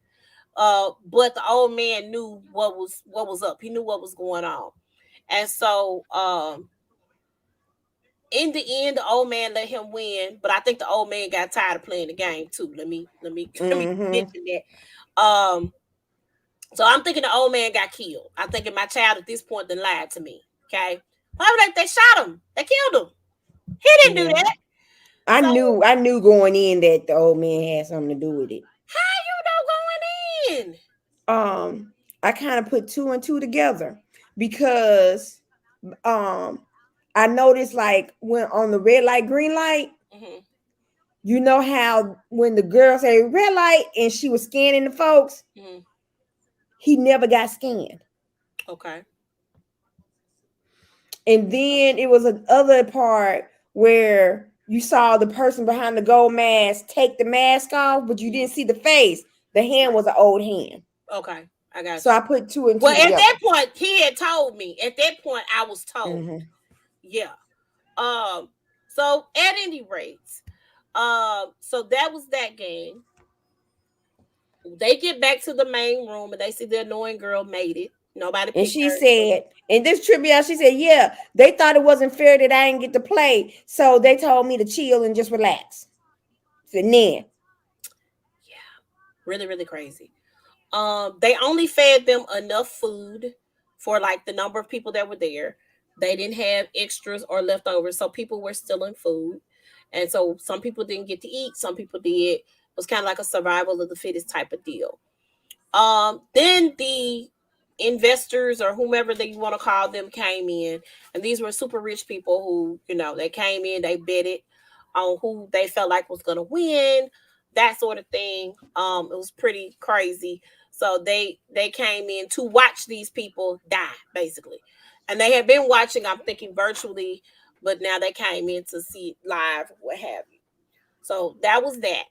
[SPEAKER 1] But the old man knew what was up. He knew what was going on, and so in the end, the old man let him win. But I think the old man got tired of playing the game too. Let me mention that. So I'm thinking the old man got killed. I'm thinking my child at this point then lied to me. Okay. Like they shot him. They killed him. He didn't do
[SPEAKER 2] Yeah.
[SPEAKER 1] that.
[SPEAKER 2] I
[SPEAKER 1] So
[SPEAKER 2] knew going in that the old man had something to do with it.
[SPEAKER 1] how you know going in?
[SPEAKER 2] I kind of put two and two together because I noticed like when on the red light, green light,
[SPEAKER 1] Mm-hmm.
[SPEAKER 2] you know how when the girl say red light and she was scanning the folks,
[SPEAKER 1] Mm-hmm.
[SPEAKER 2] he never got scanned.
[SPEAKER 1] Okay.
[SPEAKER 2] And then it was another part where you saw the person behind the gold mask take the mask off, but you didn't see the face. The hand was an old hand.
[SPEAKER 1] Okay. I got
[SPEAKER 2] So I
[SPEAKER 1] you.
[SPEAKER 2] put two and
[SPEAKER 1] Well,
[SPEAKER 2] two
[SPEAKER 1] at
[SPEAKER 2] together.
[SPEAKER 1] that point, he had told me. At that point, I was told.
[SPEAKER 2] Mm-hmm.
[SPEAKER 1] Yeah. So at any rate, so that was that game. They get back to the main room and they see the annoying girl made it. Nobody
[SPEAKER 2] And
[SPEAKER 1] picked
[SPEAKER 2] she
[SPEAKER 1] her.
[SPEAKER 2] said, in this trivia, she said, yeah, they thought it wasn't fair that I didn't get to play. So they told me to chill and just relax. So then,
[SPEAKER 1] Yeah, really, really crazy. They only fed them enough food for like the number of people that were there. They didn't have extras or leftovers, so people were stealing food. And so some people didn't get to eat, some people did. It was kind of like a survival of the fittest type of deal. Then the investors or whomever that you want to call them came in, and these were super rich people who, they came in, they betted on who they felt like was going to win, that sort of thing. It was pretty crazy. So they came in to watch these people die, basically, and they had been watching. I'm thinking virtually, but now they came in to see it live, what have you. So that was that.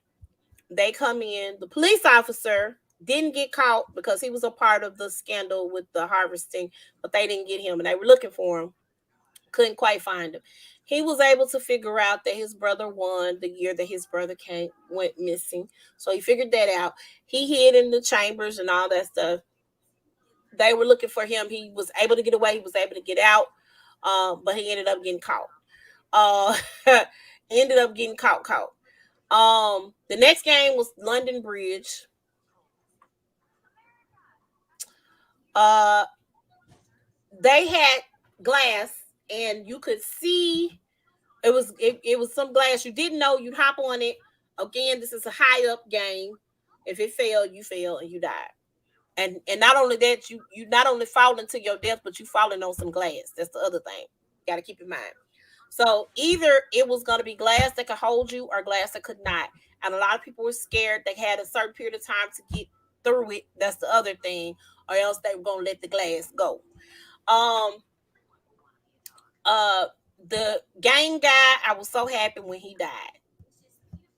[SPEAKER 1] They come in. The police officer didn't get caught because he was a part of the scandal with the harvesting, but they didn't get him, and they were looking for him. Couldn't quite find him. He was able to figure out that his brother won the year that his brother went missing. So he figured that out. He hid in the chambers and all that stuff. They were looking for him. He was able to get away. He was able to get out, but he ended up getting caught. Uh, ended up getting caught. The next game was London Bridge. Uh, they had glass, and you could see it was some glass you didn't know. You'd hop on it. Again, this is a high up game. If it failed, you failed and you died. And not only that, you not only falling to your death, but you falling on some glass. That's the other thing. Got to keep in mind. So either it was going to be glass that could hold you or glass that could not. And a lot of people were scared. They had a certain period of time to get through it. That's the other thing. Or else they were going to let the glass go. Um, uh, the gang guy, I was so happy when he died.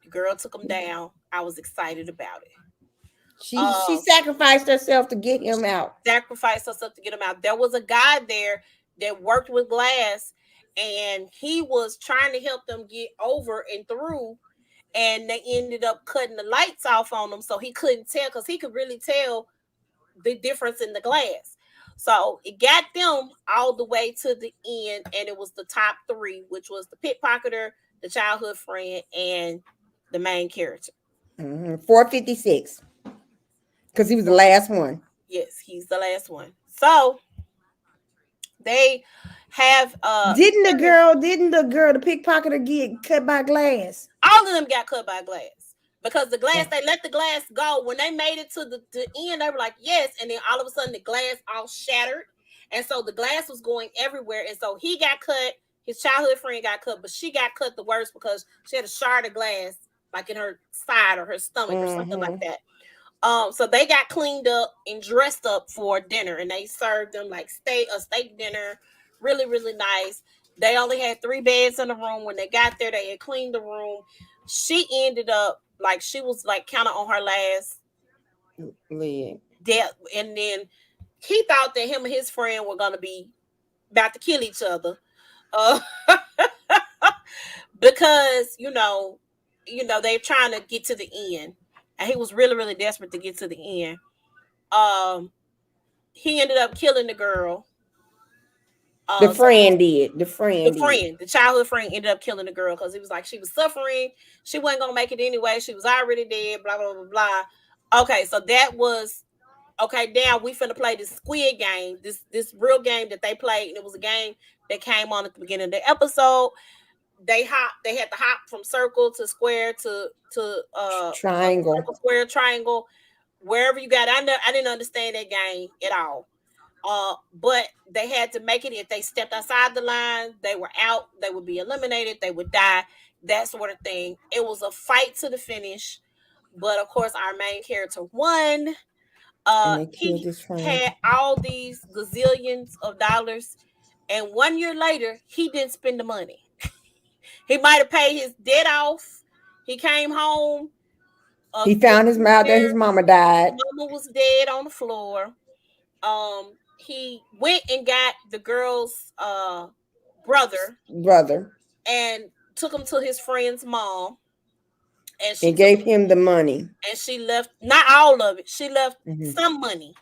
[SPEAKER 1] The girl took him down. I was excited about it.
[SPEAKER 2] she sacrificed herself to get him out.
[SPEAKER 1] Sacrificed herself to get him out. There was a guy there that worked with glass, and he was trying to help them get over and through, and they ended up cutting the lights off on him, so he couldn't tell, because he could really tell the difference in the glass. So it got them all the way to the end, and it was the top three, which was the pickpocketer, the childhood friend, and the main character.
[SPEAKER 2] 456. Because he was the last one.
[SPEAKER 1] Yes, he's the last one. So they have
[SPEAKER 2] Didn't the girl, the pickpocketer, get cut by glass?
[SPEAKER 1] all of them got cut by glass. Because the glass,
[SPEAKER 2] Oh.
[SPEAKER 1] they let the glass go. When they made it to the end, they were like, yes. And then all of a sudden, the glass all shattered. And so the glass was going everywhere. And so he got cut. His childhood friend got cut. But she got cut the worst because she had a shard of glass, like in her side or her stomach or something like that. So they got cleaned up and dressed up for dinner. And they served them like a steak dinner. Really, really nice. They only had 3 beds in the room. When they got there, they had cleaned the room. She ended up like she was like kind of on her last death, and then he thought that him and his friend were gonna be about to kill each other, uh, because they're trying to get to the end, and he was really really desperate to get to the end. Um, he ended up killing the girl.
[SPEAKER 2] The
[SPEAKER 1] So
[SPEAKER 2] friend did. The friend did.
[SPEAKER 1] the childhood friend, ended up killing the girl because he was like, she was suffering. She wasn't gonna make it anyway. She was already dead. Blah blah blah blah. Okay, so that was okay, now we finna play this Squid Game, this real game that they played, and it was a game that came on at the beginning of the episode. They had to hop from circle to square to
[SPEAKER 2] Triangle.
[SPEAKER 1] circle, square, triangle, wherever you got. I didn't understand that game at all. But they had to make it. If they stepped outside the line, they were out. They would be eliminated. They would die. That sort of thing. It was a fight to the finish, but of course, our main character won.
[SPEAKER 2] And they killed
[SPEAKER 1] He
[SPEAKER 2] his friend.
[SPEAKER 1] had all these gazillions of dollars, and 1 year later, he didn't spend the money. He might have paid his debt off. He came home.
[SPEAKER 2] He found his mouth that his mama died.
[SPEAKER 1] Mama was dead on the floor. He went and got the girl's brother and took him to his friend's mom, and she
[SPEAKER 2] gave him the money,
[SPEAKER 1] and she left not all of it. She left some money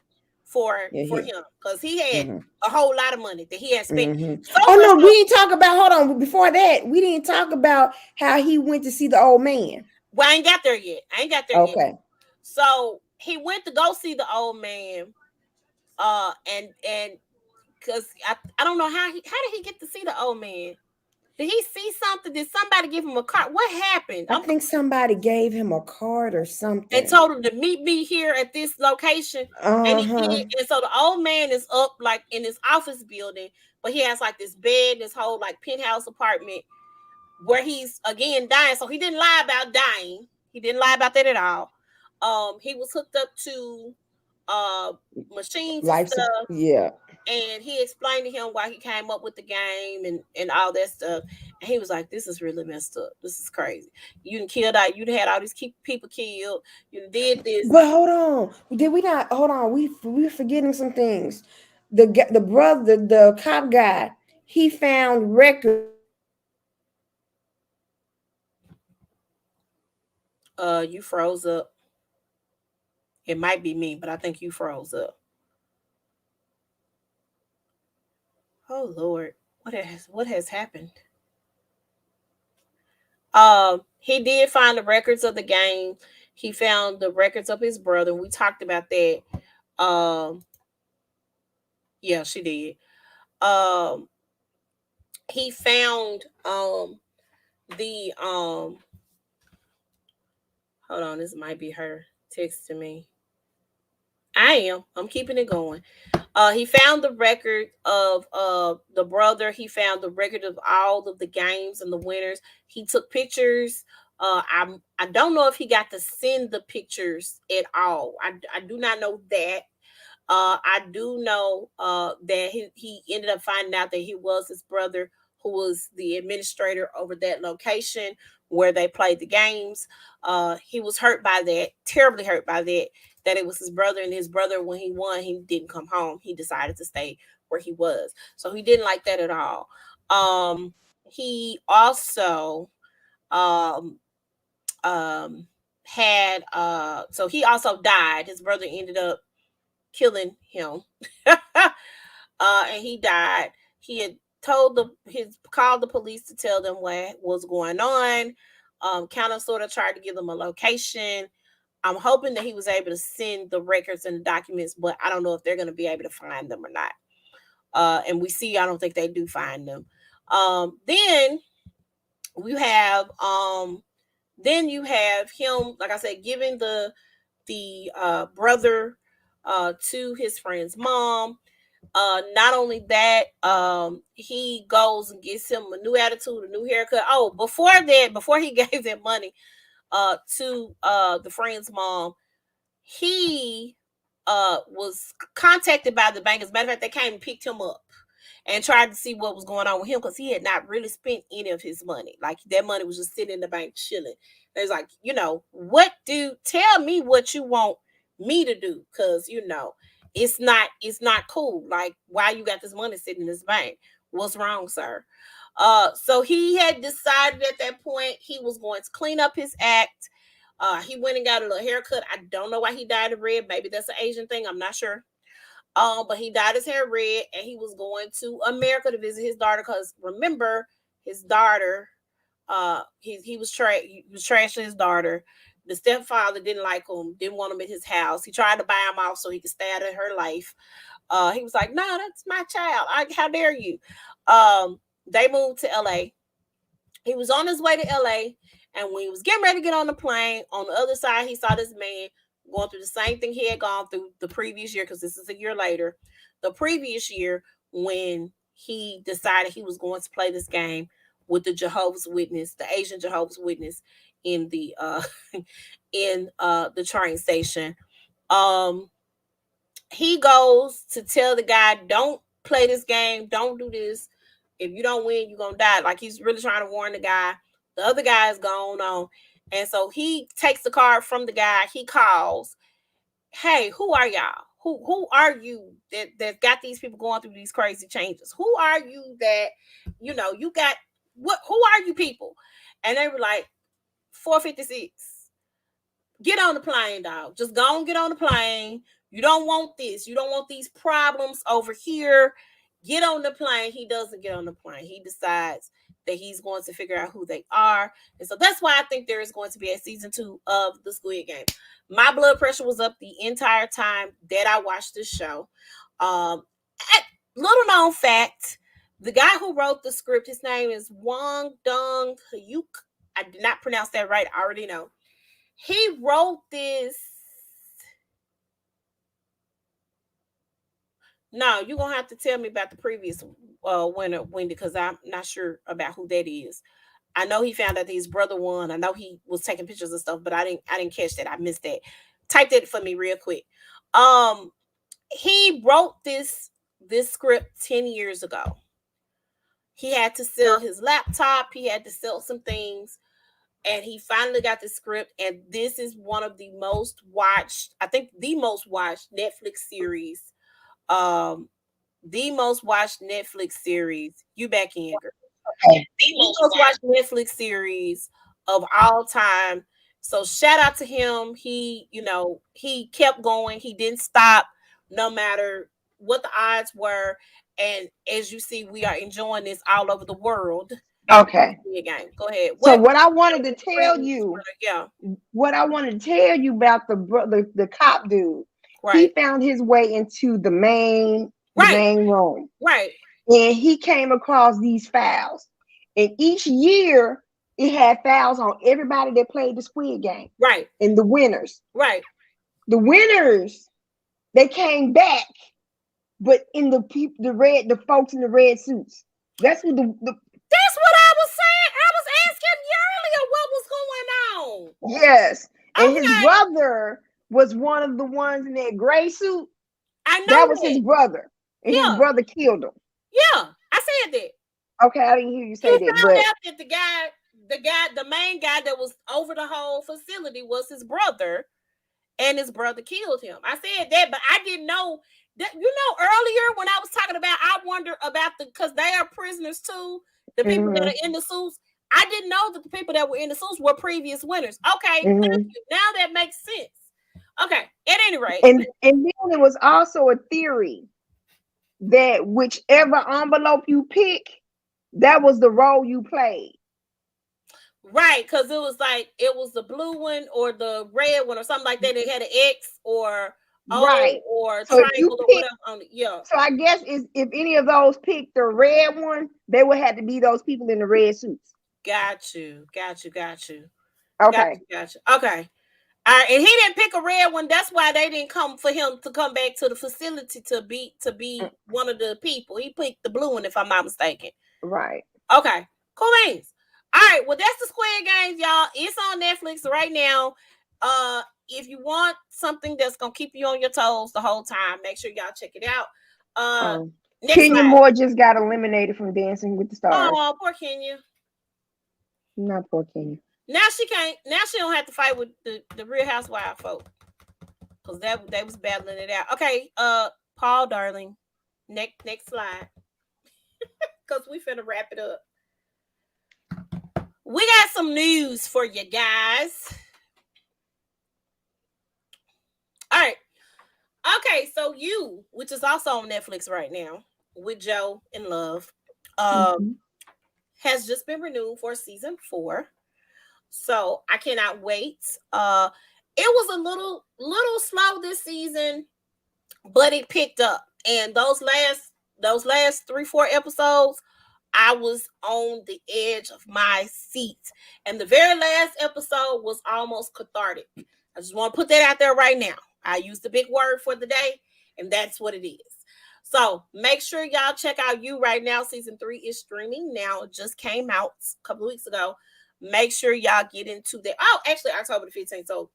[SPEAKER 1] for him, because he had a whole lot of money that he had spent.
[SPEAKER 2] Oh no, we didn't talk about, hold on, before that we didn't talk about how he went to see the old man.
[SPEAKER 1] Well, I ain't got there yet. Okay. So he went to go see the old man, and because I don't know how did he get to see the old man? Did he see something? Did somebody give him a card? What happened?
[SPEAKER 2] I think somebody gave him a card or something
[SPEAKER 1] and told him to meet me here at this location. And he did. And so the old man is up like in his office building, but he has like this bed, this whole like penthouse apartment where he's again dying. So he didn't lie about dying. He didn't lie about that at all. He was hooked up to machines and stuff.
[SPEAKER 2] Yeah.
[SPEAKER 1] And he explained to him why he came up with the game and all that stuff. And he was like, "This is really messed up. This is crazy. You done killed out. You done had all these people killed. You did this."
[SPEAKER 2] But hold on, did we not? Hold on, we're forgetting some things. The brother, the cop guy, he found records.
[SPEAKER 1] You froze up. It might be me, but I think you froze up. Oh Lord, what has happened? He did find the records of the game. He found the records of his brother. We talked about that. Yeah, she did. He found the hold on, this might be her texting me. I'm keeping it going. He found the record of the brother. He found the record of all of the games and the winners. He took pictures. I don't know if he got to send the pictures at all. I do not know that. I do know that he ended up finding out that he was his brother, who was the administrator over that location where they played the games. He was hurt by that, terribly hurt by that it was his brother, and his brother, when he won, he didn't come home. He decided to stay where he was. So he didn't like that at all. He also had so he also died. His brother ended up killing him. And he died. He had called the police to tell them what was going on. Kind of sort of tried to give them a location. I'm hoping that he was able to send the records and the documents, but I don't know if they're going to be able to find them or not. And we see, I don't think they do find them. Then you have him, like I said, giving the brother to his friend's mom. Not only that, he goes and gets him a new attitude, a new haircut. Oh, before he gave that money to the friend's mom, he was contacted by the bank. As a matter of fact, they came and picked him up and tried to see what was going on with him, because he had not really spent any of his money. Like, that money was just sitting in the bank chilling. They was like, tell me what you want me to do, because it's not cool. Like, why you got this money sitting in this bank? What's wrong, sir? So he had decided at that point he was going to clean up his act. He went and got a little haircut. I don't know why he dyed it red. Maybe that's an Asian thing. I'm not sure. But he dyed his hair red, and he was going to America to visit his daughter, because remember, his daughter, he was trashing his daughter. The stepfather didn't like him, didn't want him at his house. He tried to buy him off so he could stay out of her life. He was like, "No, that's my child. How dare you?" They moved to LA. He was on his way to LA, and when he was getting ready to get on the plane, on the other side, he saw this man going through the same thing he had gone through the previous year, because this is a year later. The previous year, when he decided he was going to play this game with the Jehovah's Witness, the Asian Jehovah's Witness, in the the train station. Um, he goes to tell the guy, "Don't play this game. Don't do this. If you don't win, you're gonna die." Like, he's really trying to warn the guy. The other guy is going on. And so he takes the card from the guy. He calls, "Hey, who are y'all? Who are you that got these people going through these crazy changes? Who are you that, you got who are you people?" And they were like, 456. Get on the plane, dog. Just go and get on the plane. You don't want this. You don't want these problems over here. Get on the plane. He doesn't get on the plane. He decides that he's going to figure out who they are. And so that's why I think there is going to be a season 2 of the Squid Game. My blood pressure was up the entire time that I watched this show. Little known fact, the guy who wrote the script, his name is Wong Dong Hyuk. I did not pronounce that right. I already know. He wrote this. No, you're going to have to tell me about the previous winner, Wendy, because I'm not sure about who that is. I know he found out that his brother won. I know he was taking pictures and stuff, but I didn't catch that. I missed that. Type that for me real quick. He wrote this script 10 years ago. He had to sell his laptop. He had to sell some things. And he finally got the script, and this is one of the most watched, I think the most watched Netflix series. The most watched Netflix series. You back in, girl. Okay. The most watched Netflix series of all time. So shout out to him. He kept going. He didn't stop no matter what the odds were. And as you see, we are enjoying this all over the world.
[SPEAKER 3] Okay.
[SPEAKER 1] Again, go ahead.
[SPEAKER 3] So what I wanted to tell you,
[SPEAKER 1] yeah,
[SPEAKER 3] what I wanted to tell you about the cop dude, right. He found his way into the main room,
[SPEAKER 1] right,
[SPEAKER 3] and he came across these files. And each year, it had files on everybody that played the Squid Game,
[SPEAKER 1] right,
[SPEAKER 3] and the winners,
[SPEAKER 1] right.
[SPEAKER 3] The winners, they came back, but in the folks in the red suits. That's who
[SPEAKER 1] That's what I was saying. I was asking you earlier what was going on.
[SPEAKER 3] Yes. And his brother was one of the ones in that gray suit.
[SPEAKER 1] I know
[SPEAKER 3] that was his brother. And his brother killed him.
[SPEAKER 1] Yeah, I said that.
[SPEAKER 3] Okay, I didn't hear you say that.
[SPEAKER 1] Found out that the main guy that was over the whole facility was his brother, and his brother killed him. I said that, but I didn't know that. Earlier when I was talking about, I wonder about because they are prisoners too. The people that are in the suits, I didn't know that the people that were in the suits were previous winners. Okay, thank you. Now that makes sense. Okay, at any rate.
[SPEAKER 3] And then there was also a theory that whichever envelope you pick, that was the role you played.
[SPEAKER 1] Right, because it was the blue one or the red one or something like that. It had an X or or
[SPEAKER 3] so
[SPEAKER 1] triangle or whatever on it. Yeah.
[SPEAKER 3] So I guess if any of those picked the red one, they would have to be those people in the red suits.
[SPEAKER 1] Got you. Okay. Got you. Okay. All right, and he didn't pick a red one. That's why they didn't come for him to come back to the facility to be one of the people. He picked the blue one, if I'm not mistaken.
[SPEAKER 3] Right.
[SPEAKER 1] Okay. Cool beans. All right. Well, that's the Squid Games, y'all. It's on Netflix right now. If you want something that's gonna keep you on your toes the whole time, make sure y'all check it out.
[SPEAKER 3] Kenya Moore just got eliminated from Dancing with the Stars.
[SPEAKER 1] Oh, poor Kenya.
[SPEAKER 3] Not poor Kenya.
[SPEAKER 1] Now she can't. Now she don't have to fight with the Real Housewives folk, because they was battling it out. Okay, Paul, darling, next slide, because we finna wrap it up. We got some news for you guys. All right. Okay, so You, which is also on Netflix right now, with Joe and Love, has just been renewed for season 4. So I cannot wait. It was a little slow this season, but it picked up. And those last 3-4 episodes, I was on the edge of my seat. And the very last episode was almost cathartic. I just want to put that out there right now. I used the big word for the day, and that's what it is. So make sure y'all check out You Right Now. Season 3 is streaming now. It just came out a couple of weeks ago. Make sure y'all get into that. Oh, actually, October the 15th. So,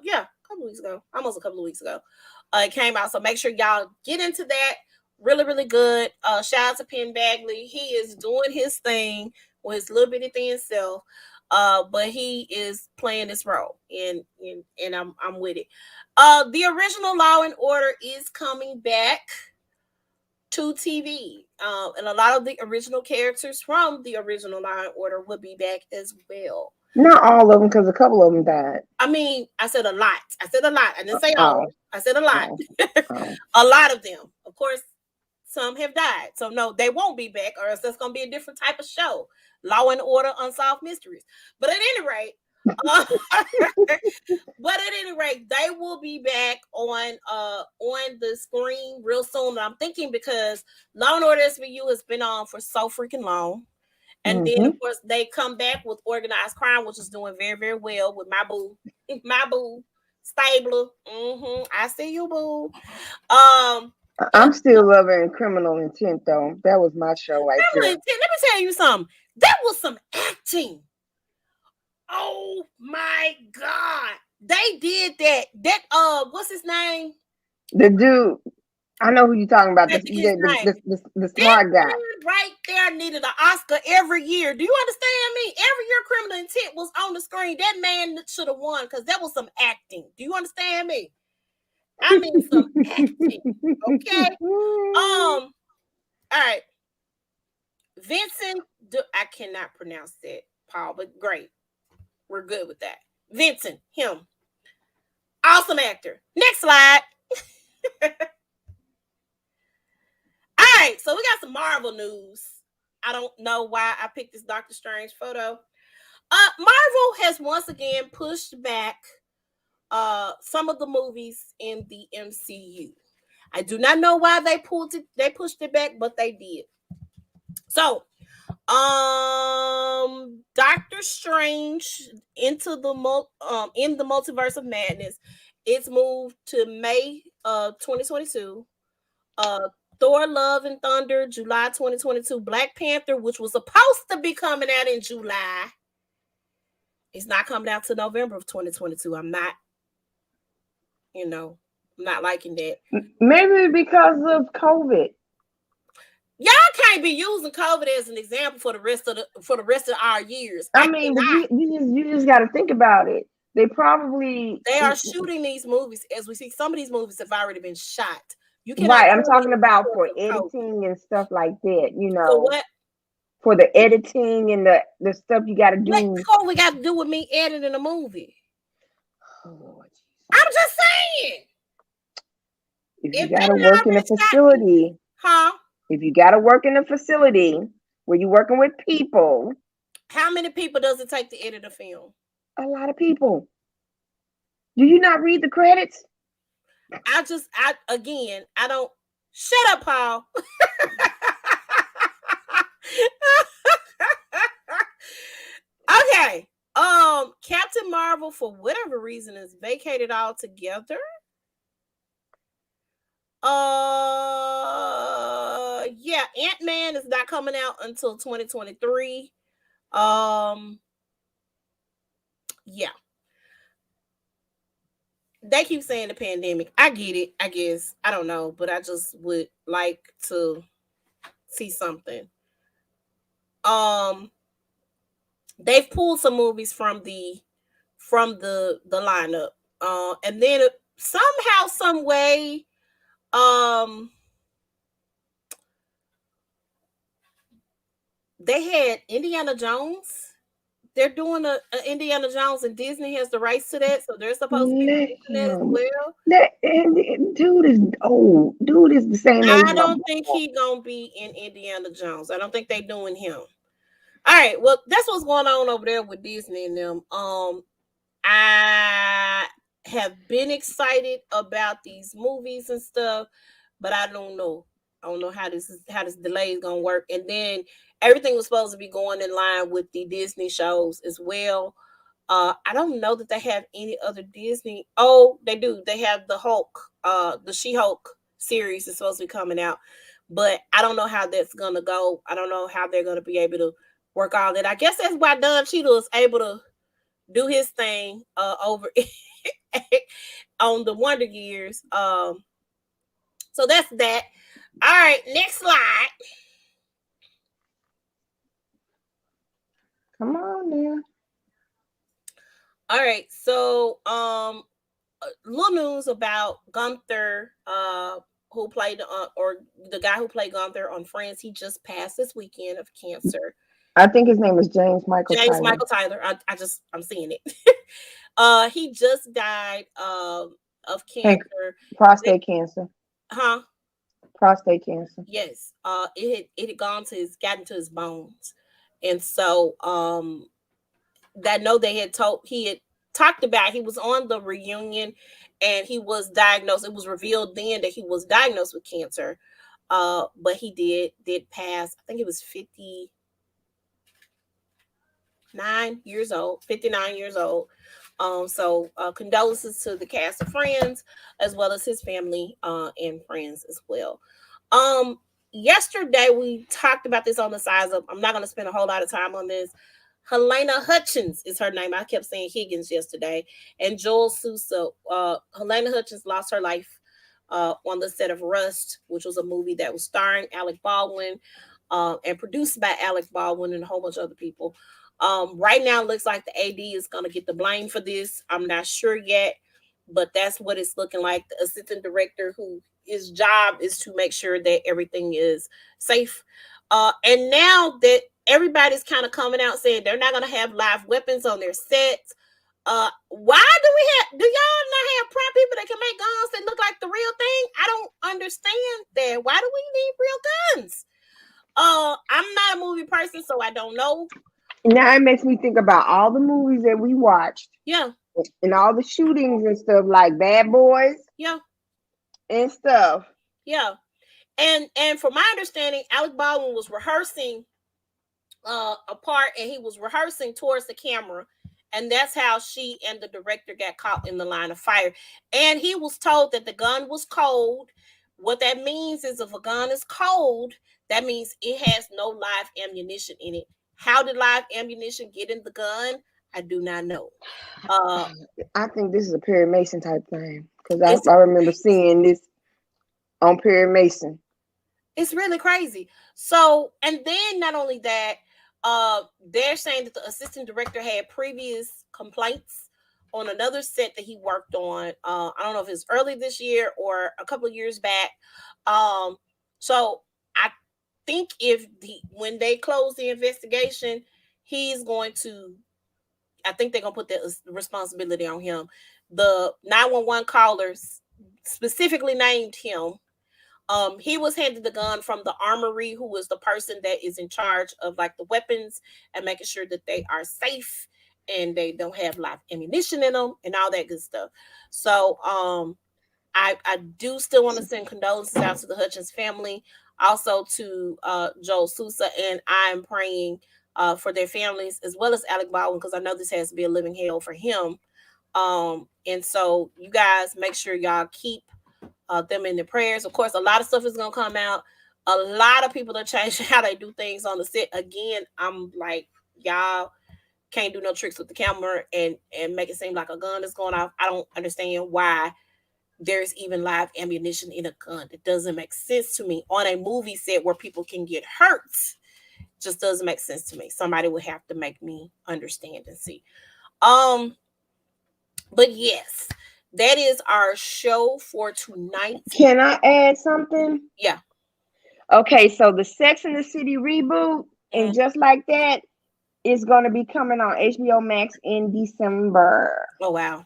[SPEAKER 1] yeah, a couple of weeks ago. Almost a couple of weeks ago. It came out. So make sure y'all get into that. Really, really good. Shout out to Penn Bagley. He is doing his thing with his little bitty thin self. But he is playing this role, and I'm with it. The original Law and Order is coming back to TV, and a lot of the original characters from the original Law and Order will be back as well.
[SPEAKER 3] Not all of them, because a couple of them died.
[SPEAKER 1] I mean, I said a lot. I didn't say all. I said a lot. A lot of them, of course. Some have died, so no, they won't be back, or else that's gonna be a different type of show. Law and Order: Unsolved Mysteries. But at any rate, they will be back on the screen real soon. I'm thinking because Law and Order SVU has been on for so freaking long, and then of course they come back with Organized Crime, which is doing very, very well with my boo Stabler. I see you, boo.
[SPEAKER 3] I'm still loving Criminal Intent, though. That was my show right there.
[SPEAKER 1] Let me tell you something. That was some acting. Oh my God. They did that. What's his name?
[SPEAKER 3] The dude. I know who you're talking about. The smart guy.
[SPEAKER 1] Right there needed an Oscar every year. Do you understand me? Every year Criminal Intent was on the screen. That man should have won because that was some acting. Do you understand me? I mean some acting. Okay. All right. Vincent, I cannot pronounce that, Paul, but great. We're good with that. Vincent, him. Awesome actor. Next slide. All right, so we got some Marvel news. I don't know why I picked this Doctor Strange photo. Marvel has once again pushed back some of the movies in the MCU. I do not know why they pushed it back, but they did. So, Doctor Strange in the Multiverse of Madness, it's moved to May 2022. Thor: Love and Thunder, July 2022. Black Panther, which was supposed to be coming out in July, it's not coming out to November of 2022. I'm not liking that.
[SPEAKER 3] Maybe because of COVID.
[SPEAKER 1] Y'all can't be using COVID as an example for the rest of our years.
[SPEAKER 3] I mean, you just got to think about it. They
[SPEAKER 1] are shooting these movies as we see. Some of these movies have already been shot. You can
[SPEAKER 3] I'm talking about for editing and stuff like that.
[SPEAKER 1] For what?
[SPEAKER 3] For the editing and the stuff you got to do.
[SPEAKER 1] What we got to do with me editing a movie? Oh, I'm just saying.
[SPEAKER 3] If you got to work in a facility, If you got to work in a facility where you're working with people,
[SPEAKER 1] how many people does it take to edit a film?
[SPEAKER 3] A lot of people. Do you not read the credits?
[SPEAKER 1] I don't. Shut up, Paul. Okay. Captain Marvel, for whatever reason, is vacated altogether. Yeah, Ant-Man is not coming out until 2023. Yeah. They keep saying the pandemic. I get it, I guess. I don't know, but I just would like to see something. They've pulled some movies from the lineup. And then somehow, some way, they had Indiana Jones. They're doing a Indiana Jones, and Disney has the rights to that, so they're supposed to be doing that as well.
[SPEAKER 3] Dude is old. Dude is the same age.
[SPEAKER 1] I don't think he's gonna be in Indiana Jones. I don't think they're doing him. All right, well, that's what's going on over there with Disney and them. I have been excited about these movies and stuff, but I don't know. I don't know how this delay is gonna work. And then everything was supposed to be going in line with the Disney shows as well. I don't know that they have any other Disney. Oh, they do. They have the Hulk, the She-Hulk series is supposed to be coming out, but I don't know how that's gonna go. I don't know how they're gonna be able to work all that. I guess that's why Don Cheadle is able to do his thing over on the Wonder Years. So that's that. All right, next slide.
[SPEAKER 3] Come on now.
[SPEAKER 1] All right, so little news about Gunther, who played or the guy who played Gunther on Friends. He just passed this weekend of cancer.
[SPEAKER 3] I think his name is James Michael
[SPEAKER 1] Tyler. I'm seeing it. He just died of cancer.
[SPEAKER 3] Prostate cancer.
[SPEAKER 1] Huh?
[SPEAKER 3] Prostate cancer.
[SPEAKER 1] Yes. It had gotten to his bones. And so that know they had he had talked about, he was on the reunion and he was diagnosed. It was revealed then that he was diagnosed with cancer. But he did pass. I think it was 59 years old. So condolences to the cast of Friends, as well as his family and friends as well. Yesterday we talked about this on the sides of, I'm not going to spend a whole lot of time on this. Helena Hutchins is her name. I kept saying Higgins yesterday. And Joel Sousa. Helena Hutchins lost her life on the set of Rust, which was a movie that was starring Alec Baldwin and produced by Alec Baldwin and a whole bunch of other people. Right now, it looks like the AD is going to get the blame for this. I'm not sure yet, but that's what it's looking like. The assistant director, who his job is to make sure that everything is safe. And now that everybody's kind of coming out saying they're not going to have live weapons on their sets. Why do y'all not have prop people that can make guns that look like the real thing? I don't understand that. Why do we need real guns? I'm not a movie person, so I don't know.
[SPEAKER 3] Now it makes me think about all the movies that we watched.
[SPEAKER 1] Yeah.
[SPEAKER 3] And all the shootings and stuff, like Bad Boys.
[SPEAKER 1] Yeah.
[SPEAKER 3] And stuff.
[SPEAKER 1] Yeah. And from my understanding, Alec Baldwin was rehearsing a part, and he was rehearsing towards the camera, and that's how she and the director got caught in the line of fire. And he was told that the gun was cold. What that means is, if a gun is cold, that means it has no live ammunition in it. How did live ammunition get in the gun? I do not know.
[SPEAKER 3] I think this is a Perry Mason type thing, because I remember seeing this on Perry Mason.
[SPEAKER 1] It's really crazy. So, and then not only that, they're saying that the assistant director had previous complaints on another set that he worked on. I don't know if it's early this year or a couple of years back. So I think when they close the investigation, he's going to, I think they're going to put the responsibility on him. The 911 callers specifically named him. He was handed the gun from the armory, who was the person that is in charge of like the weapons and making sure that they are safe and they don't have live ammunition in them and all that good stuff. So I do still want to send condolences out to the Hutchins family, also to Joel Sousa, and I'm praying for their families as well as Alec Baldwin, because I know this has to be a living hell for him. And so you guys make sure y'all keep them in the prayers. Of course, a lot of stuff is gonna come out. A lot of people are changing how they do things on the set. Again, I'm like, y'all can't do no tricks with the camera and make it seem like a gun is going off. I don't understand why there's even live ammunition in a gun. It doesn't make sense to me on a movie set where people can get hurt. Just doesn't make sense to me. Somebody would have to make me understand and see. But yes, that is our show for tonight.
[SPEAKER 3] Can I add something?
[SPEAKER 1] Yeah.
[SPEAKER 3] Okay, so the Sex and the City reboot and Just Like That is going to be coming on HBO Max in December.
[SPEAKER 1] Oh, wow.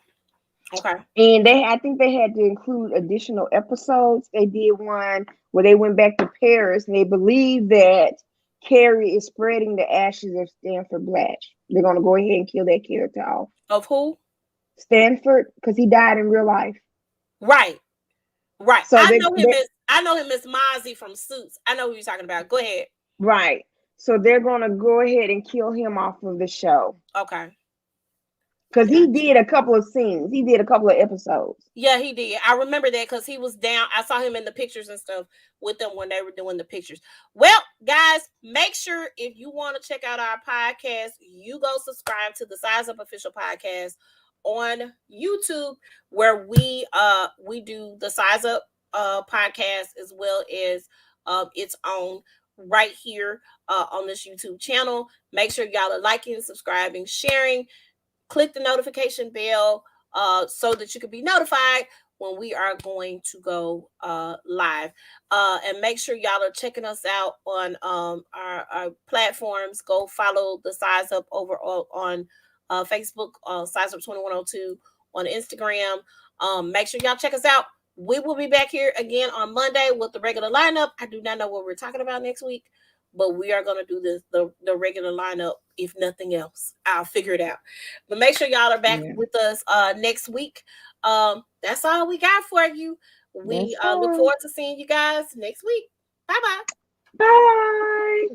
[SPEAKER 1] Okay.
[SPEAKER 3] And I think they had to include additional episodes. They did one where they went back to Paris, and they believe that Carrie is spreading the ashes of Stanford Blatch. They're gonna go ahead and kill that character off.
[SPEAKER 1] Of who?
[SPEAKER 3] Stanford, because he died in real life.
[SPEAKER 1] Right.
[SPEAKER 3] So
[SPEAKER 1] I know him as Mozzie from Suits. I know who you're talking about. Go ahead.
[SPEAKER 3] Right. So they're gonna go ahead and kill him off of the show.
[SPEAKER 1] Okay.
[SPEAKER 3] Because he did a couple of scenes. He did a couple of episodes.
[SPEAKER 1] Yeah, he did. I remember that because he was down. I saw him in the pictures and stuff with them when they were doing the pictures. Well, guys, make sure if you want to check out our podcast, you go subscribe to the Size Up Official Podcast on YouTube, where we do the Size Up podcast as well as its own right here on this YouTube channel. Make sure y'all are liking, subscribing, sharing. Click the notification bell so that you can be notified when we are going to go live. And make sure y'all are checking us out on our platforms. Go follow the Size Up over on Facebook, Size Up 2102 on Instagram. Make sure y'all check us out. We will be back here again on Monday with the regular lineup. I do not know what we're talking about next week, but we are going to do the regular lineup. If nothing else, I'll figure it out. But make sure y'all are back with us next week. That's all we got for you. We look forward to seeing you guys next week. Bye-bye.
[SPEAKER 3] Bye.